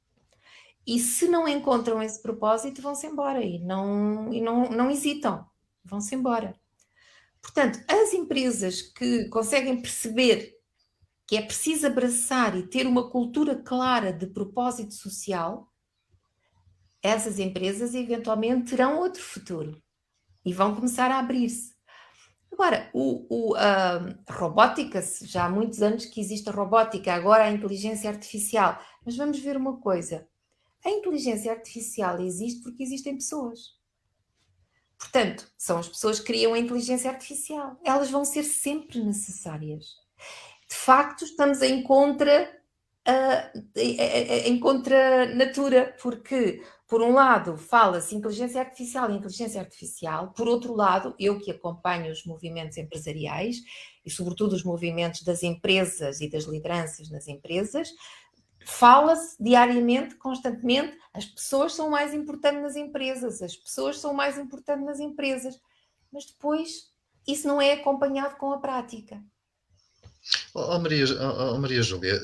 E se não encontram esse propósito, vão-se embora e não hesitam, vão-se embora. Portanto, as empresas que conseguem perceber que é preciso abraçar e ter uma cultura clara de propósito social, essas empresas eventualmente terão outro futuro e vão começar a abrir-se. Agora, a robótica, já há muitos anos que existe a robótica, agora a inteligência artificial. Mas vamos ver uma coisa. A inteligência artificial existe porque existem pessoas. Portanto, são as pessoas que criam a inteligência artificial. Elas vão ser sempre necessárias. De facto, estamos em contra natura, porque, por um lado, fala-se inteligência artificial e inteligência artificial, por outro lado, eu que acompanho os movimentos empresariais e, sobretudo, os movimentos das empresas e das lideranças nas empresas, fala-se diariamente, constantemente, as pessoas são mais importantes nas empresas, as pessoas são mais importantes nas empresas, mas depois isso não é acompanhado com a prática. Maria Júlia,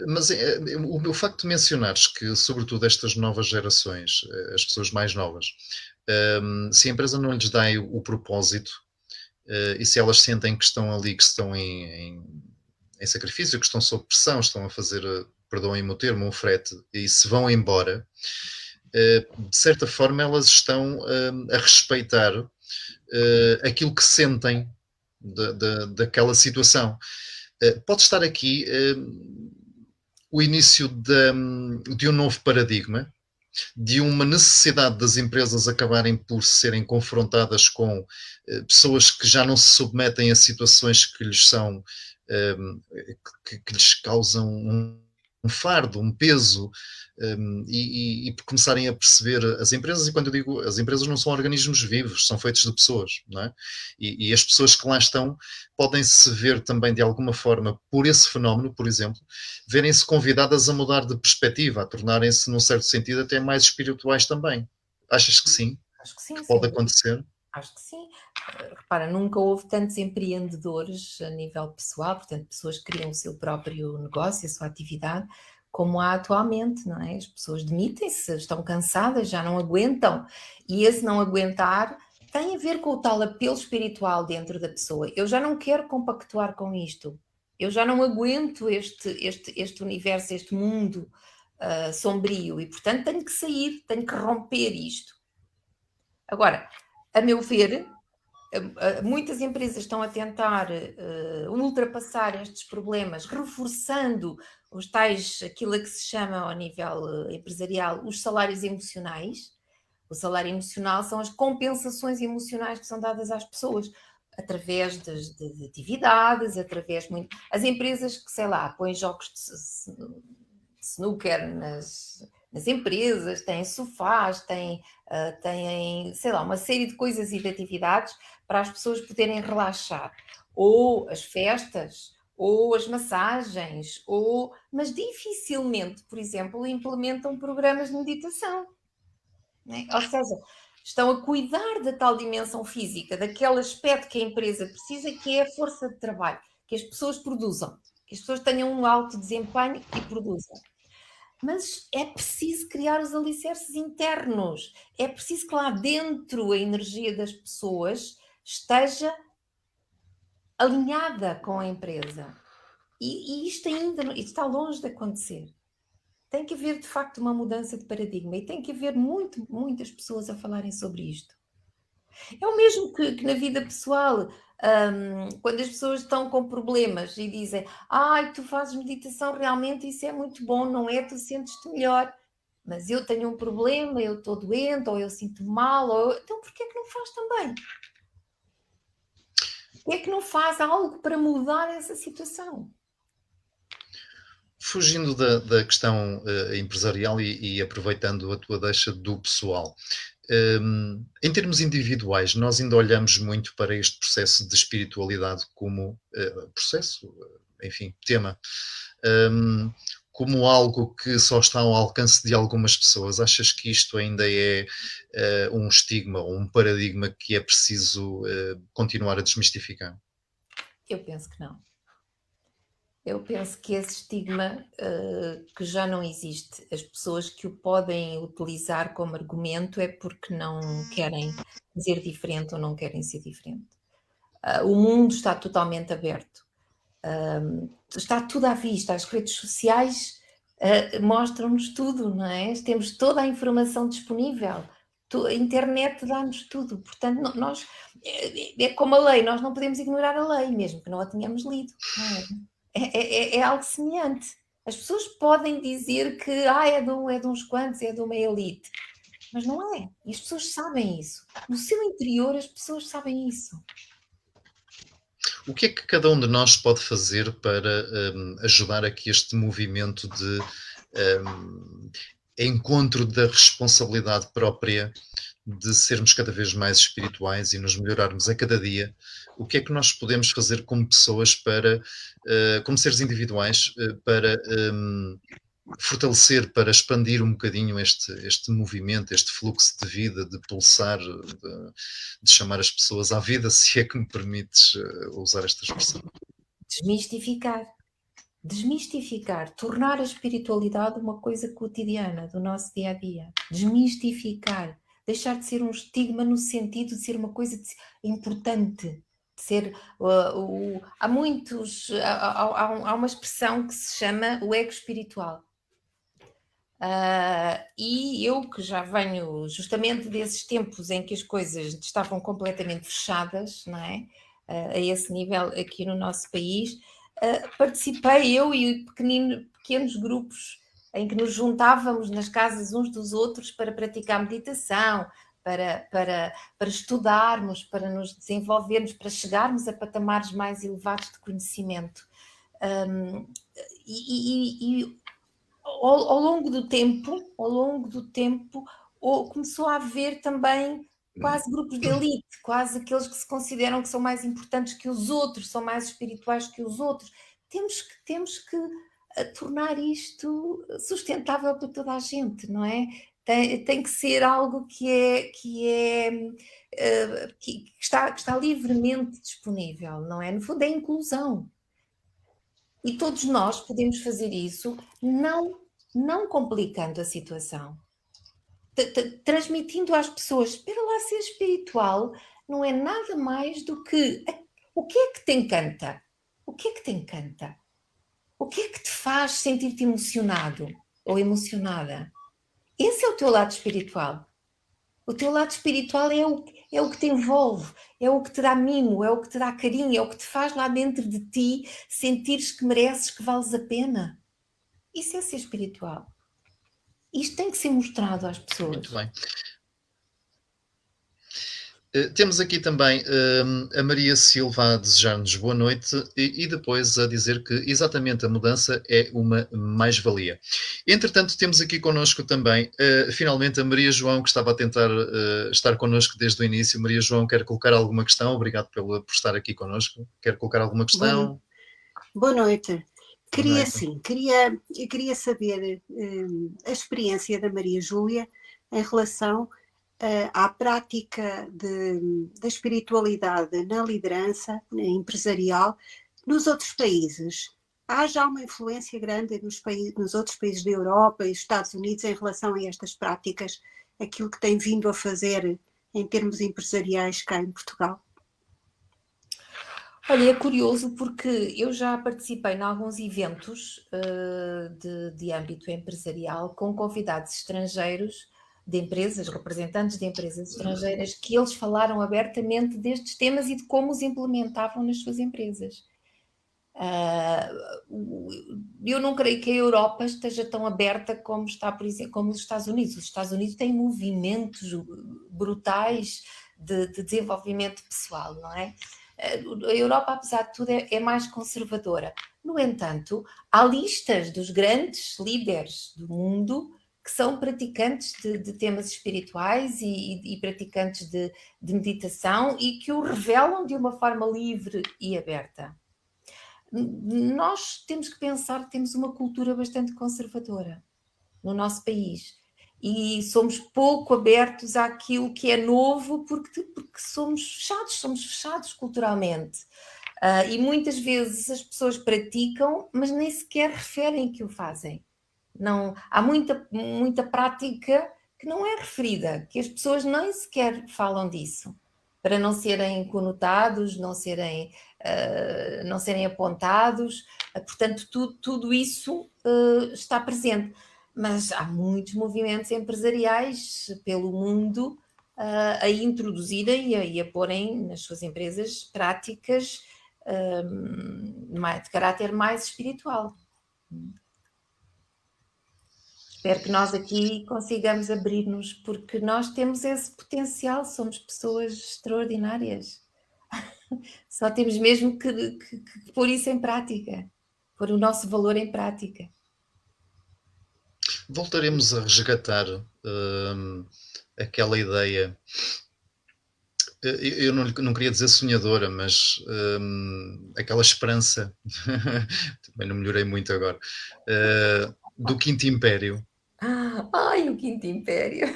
mas o facto de mencionares que, sobretudo, estas novas gerações, as pessoas mais novas, se a empresa não lhes dá o propósito, e se elas sentem que estão ali, que estão em sacrifício, que estão sob pressão, estão a fazer, perdoem-me o termo, um frete, e se vão embora, de certa forma elas estão a respeitar aquilo que sentem daquela situação. Pode estar aqui o início de um novo paradigma, de uma necessidade das empresas acabarem por serem confrontadas com pessoas que já não se submetem a situações que lhes são que lhes causam um fardo, um peso, e por começarem a perceber as empresas, e quando eu digo as empresas não são organismos vivos, são feitos de pessoas, não é? E as pessoas que lá estão podem se ver também de alguma forma por esse fenómeno, por exemplo, verem-se convidadas a mudar de perspectiva, a tornarem-se num certo sentido até mais espirituais também. Achas que sim? Acho que sim, que pode acontecer? Acho que sim. Repara, nunca houve tantos empreendedores a nível pessoal, portanto, pessoas que criam o seu próprio negócio, a sua atividade, como há atualmente, não é? As pessoas demitem-se, estão cansadas, já não aguentam. E esse não aguentar tem a ver com o tal apelo espiritual dentro da pessoa. Eu já não quero compactuar com isto. Eu já não aguento este universo, este mundo sombrio. E, portanto, tenho que sair, tenho que romper isto. Agora, a meu ver, muitas empresas estão a tentar ultrapassar estes problemas, reforçando os tais, aquilo a que se chama ao nível empresarial, os salários emocionais. O salário emocional são as compensações emocionais que são dadas às pessoas, através de atividades, através muito... As empresas que, sei lá, põem jogos de snooker nas empresas, têm sofás, têm, sei lá, uma série de coisas e de atividades para as pessoas poderem relaxar. Ou as festas, ou as massagens, mas dificilmente, por exemplo, implementam programas de meditação. Né? Ou seja, estão a cuidar da tal dimensão física, daquele aspecto que a empresa precisa, que é a força de trabalho, que as pessoas produzam, que as pessoas tenham um alto desempenho e produzam. Mas é preciso criar os alicerces internos, é preciso que lá dentro a energia das pessoas esteja alinhada com a empresa. E isto ainda está longe de acontecer. Tem que haver, de facto, uma mudança de paradigma e tem que haver muitas pessoas a falarem sobre isto. É o mesmo que na vida pessoal, quando as pessoas estão com problemas e dizem tu fazes meditação, realmente isso é muito bom, não é? Tu sentes-te melhor. Mas eu tenho um problema, eu estou doente, ou eu sinto-me mal, então porquê é que não faz também? Porquê é que não faz algo para mudar essa situação? Fugindo da questão empresarial e aproveitando a tua deixa do pessoal, em termos individuais, nós ainda olhamos muito para este processo de espiritualidade como processo, enfim, tema, como algo que só está ao alcance de algumas pessoas. Achas que isto ainda é um estigma ou um paradigma que é preciso continuar a desmistificar? Eu penso que não. Eu penso que esse estigma que já não existe, as pessoas que o podem utilizar como argumento é porque não querem dizer diferente ou não querem ser diferente. O mundo está totalmente aberto. Está tudo à vista. As redes sociais mostram-nos tudo, não é? Temos toda a informação disponível. A internet dá-nos tudo. Portanto, nós é como a lei, nós não podemos ignorar a lei, mesmo que não a tenhamos lido. Não é? É algo semelhante. As pessoas podem dizer que é de uns quantos, é de uma elite, mas não é. E as pessoas sabem isso. No seu interior, as pessoas sabem isso. O que é que cada um de nós pode fazer para ajudar a que este movimento de encontro da responsabilidade própria de sermos cada vez mais espirituais e nos melhorarmos a cada dia, o que é que nós podemos fazer como pessoas para, como seres individuais, para fortalecer, para expandir um bocadinho este movimento, este fluxo de vida, de pulsar, de chamar as pessoas à vida, se é que me permites usar esta expressão? Desmistificar, tornar a espiritualidade uma coisa cotidiana do nosso dia a dia. Desmistificar, deixar de ser um estigma no sentido de ser uma coisa importante, de ser há uma expressão que se chama o ego espiritual. E eu que já venho justamente desses tempos em que as coisas estavam completamente fechadas, não é? A esse nível aqui no nosso país, participei eu e pequenos grupos em que nos juntávamos nas casas uns dos outros para praticar meditação, para estudarmos, para nos desenvolvermos, para chegarmos a patamares mais elevados de conhecimento. Ao longo do tempo, começou a haver também quase grupos de elite, quase aqueles que se consideram que são mais importantes que os outros, são mais espirituais que os outros. Temos que tornar isto sustentável para toda a gente, não é? Tem que ser algo que está livremente disponível, não é? No fundo, é inclusão. E todos nós podemos fazer isso não complicando a situação. Transmitindo às pessoas, espera lá, ser espiritual não é nada mais do que o que é que te encanta? O que é que te encanta? O que é que te faz sentir-te emocionado ou emocionada? Esse é o teu lado espiritual. O teu lado espiritual é é o que te envolve, é o que te dá mimo, é o que te dá carinho, é o que te faz lá dentro de ti sentires que mereces, que vales a pena. Isso é ser espiritual. Isto tem que ser mostrado às pessoas. Muito bem. Temos aqui também a Maria Silva a desejar-nos boa noite e depois a dizer que exatamente a mudança é uma mais-valia. Entretanto, temos aqui connosco também, finalmente, a Maria João, que estava a tentar estar connosco desde o início. Maria João, quer colocar alguma questão? Obrigado por estar aqui connosco. Quer colocar alguma questão? Boa noite. Boa noite. Sim, queria saber a experiência da Maria Júlia em relação à prática da espiritualidade na liderança empresarial nos outros países. Há já uma influência grande nos outros países da Europa e Estados Unidos em relação a estas práticas, aquilo que tem vindo a fazer em termos empresariais cá em Portugal? Olha, é curioso porque eu já participei em alguns eventos de âmbito empresarial com convidados estrangeiros de empresas, representantes de empresas estrangeiras, que eles falaram abertamente destes temas e de como os implementavam nas suas empresas. Eu não creio que a Europa esteja tão aberta como está, por exemplo, como os Estados Unidos. Os Estados Unidos têm movimentos brutais de desenvolvimento pessoal, não é? A Europa, apesar de tudo, é mais conservadora. No entanto, há listas dos grandes líderes do mundo que são praticantes de temas espirituais e praticantes de meditação e que o revelam de uma forma livre e aberta. Nós temos que pensar que temos uma cultura bastante conservadora no nosso país e somos pouco abertos àquilo que é novo porque somos fechados culturalmente. E muitas vezes as pessoas praticam, mas nem sequer referem que o fazem. Não, há muita prática que não é referida, que as pessoas nem sequer falam disso, para não serem conotados, não serem apontados. Portanto, tudo isso está presente. Mas há muitos movimentos empresariais pelo mundo a introduzirem e a porem nas suas empresas práticas de caráter mais espiritual. Espero que nós aqui consigamos abrir-nos, porque nós temos esse potencial, somos pessoas extraordinárias. Só temos mesmo que pôr isso em prática, pôr o nosso valor em prática. Voltaremos a resgatar aquela ideia, eu não queria dizer sonhadora, mas aquela esperança, também não melhorei muito agora, do Quinto Império. Ai, o Quinto Império!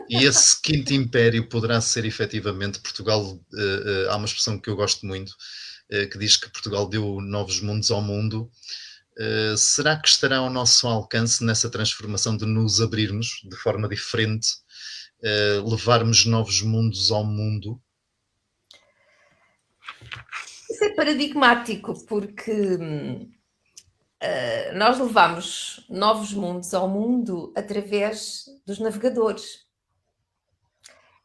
E esse Quinto Império poderá ser efetivamente Portugal. Há uma expressão que eu gosto muito, que diz que Portugal deu novos mundos ao mundo. Será que estará ao nosso alcance nessa transformação de nos abrirmos de forma diferente, levarmos novos mundos ao mundo? Isso é paradigmático, porque nós levamos novos mundos ao mundo através dos navegadores.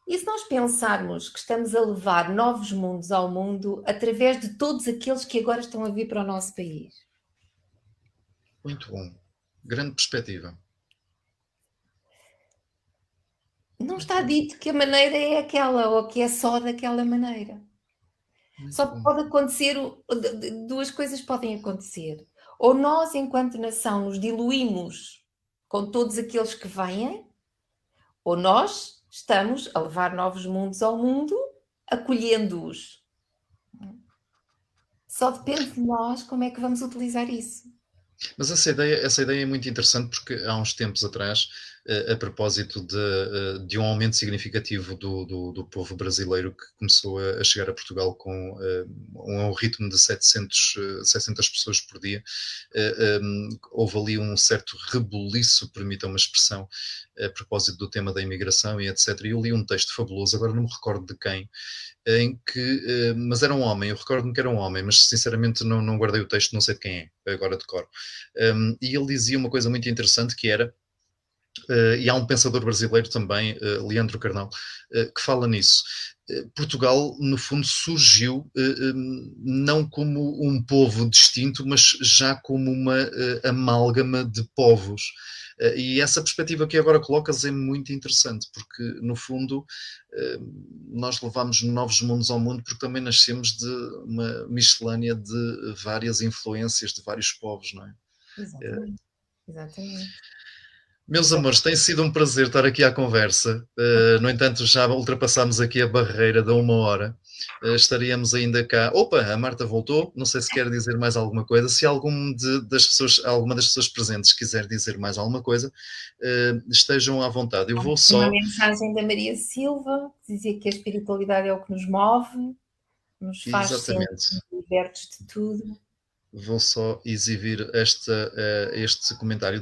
E se nós pensarmos que estamos a levar novos mundos ao mundo através de todos aqueles que agora estão a vir para o nosso país? Muito bom. Grande perspectiva. Não está dito que a maneira é aquela ou que é só daquela maneira. Só pode acontecer, duas coisas podem acontecer. Ou nós, enquanto nação, nos diluímos com todos aqueles que vêm, ou nós estamos a levar novos mundos ao mundo, acolhendo-os. Só depende de nós como é que vamos utilizar isso. Mas essa ideia é muito interessante, porque há uns tempos atrás, a propósito de um aumento significativo do povo brasileiro que começou a chegar a Portugal com um ritmo de 700 pessoas por dia, houve ali um certo rebuliço, permitam uma expressão, a propósito do tema da imigração e etc. E eu li um texto fabuloso, agora não me recordo de quem, em que, mas era um homem, eu recordo-me que era um homem, mas sinceramente não guardei o texto, não sei de quem é, agora de cor. E ele dizia uma coisa muito interessante que era, e há um pensador brasileiro também, Leandro Carnal, que fala nisso. Portugal, no fundo, surgiu não como um povo distinto, mas já como uma amálgama de povos. E essa perspectiva que agora colocas é muito interessante, porque, no fundo, nós levamos novos mundos ao mundo porque também nascemos de uma miscelânea de várias influências de vários povos, não é? Exatamente, exatamente. Meus Então, amores, tem sido um prazer estar aqui à conversa. No entanto, já ultrapassámos aqui a barreira da 1 hora. Estaríamos ainda cá. Opa, a Marta voltou. Não sei se quer dizer mais alguma coisa. Se alguma das pessoas presentes quiser dizer mais alguma coisa, estejam à vontade. Eu vou uma só. mensagem da Maria Silva, que dizia que a espiritualidade é o que nos move, nos faz sentir Exatamente. libertos de tudo. Vou só exibir este comentário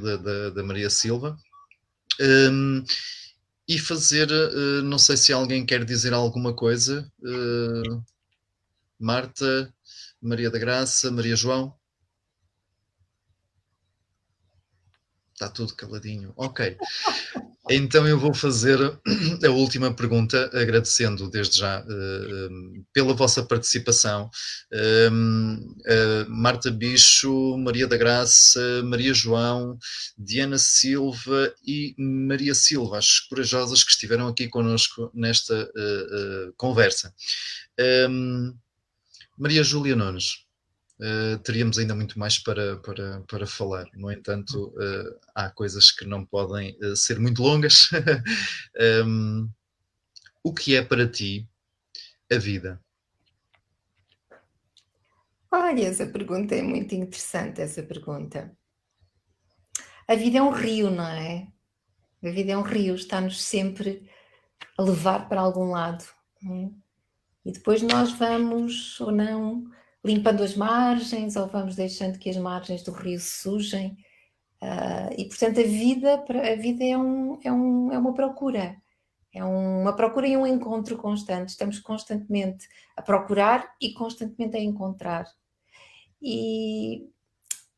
da Maria Silva. E fazer, não sei se alguém quer dizer alguma coisa. Marta, Maria da Graça, Maria João. Está tudo caladinho. Ok. Então eu vou fazer a última pergunta, agradecendo desde já pela vossa participação. Marta Bicho, Maria da Graça, Maria João, Diana Silva e Maria Silva, as corajosas que estiveram aqui connosco nesta conversa. Maria Júlia Nunes. Teríamos ainda muito mais para falar. No entanto, há coisas que não podem ser muito longas. O que é para ti a vida? Olha, essa pergunta é muito interessante, essa pergunta. A vida é um rio, não é? A vida é um rio, está-nos sempre a levar para algum lado. Não é? E depois nós vamos, ou não, limpando as margens, ou vamos deixando que as margens do rio se sujem. E, portanto, a vida é uma procura. É uma procura e um encontro constante. Estamos constantemente a procurar e constantemente a encontrar. E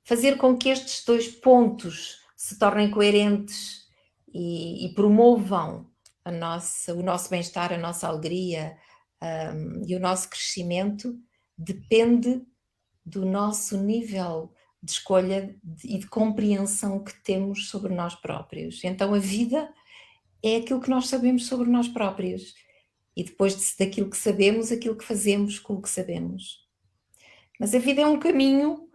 fazer com que estes dois pontos se tornem coerentes e promovam o nosso bem-estar, a nossa alegria e o nosso crescimento depende do nosso nível de escolha e de compreensão que temos sobre nós próprios. Então a vida é aquilo que nós sabemos sobre nós próprios e depois daquilo que sabemos, aquilo que fazemos com o que sabemos. Mas a vida é um caminho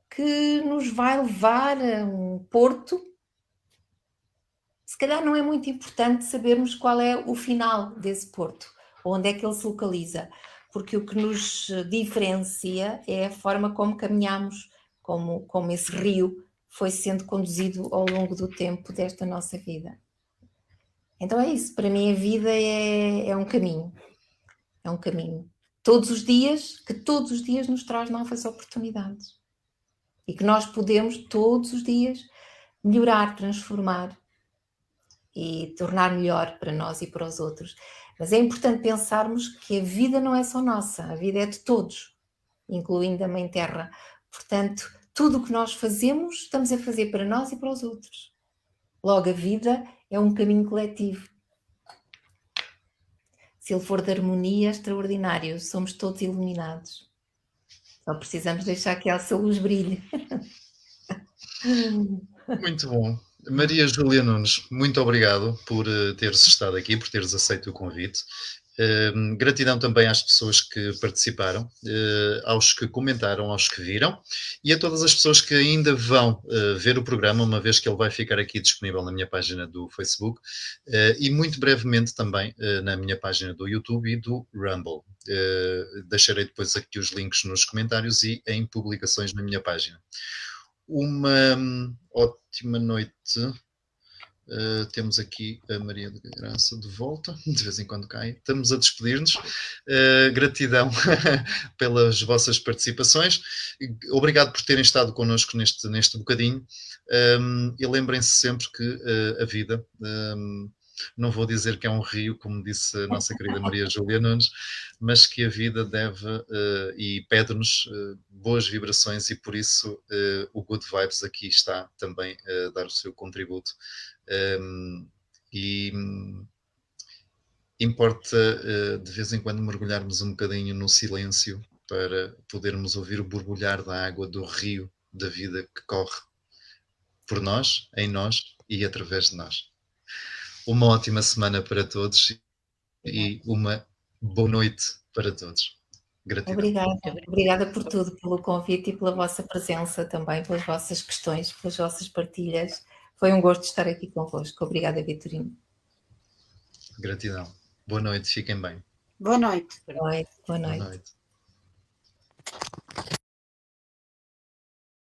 que nos vai levar a um porto. Se calhar não é muito importante sabermos qual é o final desse porto, onde é que ele se localiza, porque o que nos diferencia é a forma como caminhamos, como esse rio foi sendo conduzido ao longo do tempo desta nossa vida. Então é isso, para mim a vida é um caminho, é um caminho. Todos os dias nos traz novas oportunidades. E que nós podemos todos os dias melhorar, transformar e tornar melhor para nós e para os outros. Mas é importante pensarmos que a vida não é só nossa, a vida é de todos, incluindo a Mãe Terra. Portanto, tudo o que nós fazemos, estamos a fazer para nós e para os outros. Logo, a vida é um caminho coletivo. Se ele for de harmonia, é extraordinário. Somos todos iluminados. Só precisamos deixar que a sua luz brilhe. Muito bom. Maria Júlia Nunes, muito obrigado por teres estado aqui, por teres aceito o convite. Gratidão também às pessoas que participaram, aos que comentaram, aos que viram e a todas as pessoas que ainda vão ver o programa, uma vez que ele vai ficar aqui disponível na minha página do Facebook e muito brevemente também na minha página do YouTube e do Rumble. Deixarei depois aqui os links nos comentários e em publicações na minha página. Uma ótima noite. Temos aqui a Maria da Graça de volta, de vez em quando cai. Estamos a despedir-nos. Gratidão pelas vossas participações. Obrigado por terem estado connosco neste bocadinho. E lembrem-se sempre que a vida, não vou dizer que é um rio, como disse a nossa querida Maria Júlia Nunes, mas que a vida deve e pede-nos boas vibrações e por isso o Good Vibes aqui está também a dar o seu contributo. E importa de vez em quando mergulharmos um bocadinho no silêncio para podermos ouvir o borbulhar da água do rio da vida que corre por nós, em nós e através de nós. Uma ótima semana para todos e uma boa noite para todos. Gratidão. Obrigada por tudo, pelo convite e pela vossa presença também, pelas vossas questões, pelas vossas partilhas. Foi um gosto estar aqui convosco. Obrigada, Vitorino. Gratidão. Boa noite, fiquem bem. Boa noite. Boa noite. Boa noite.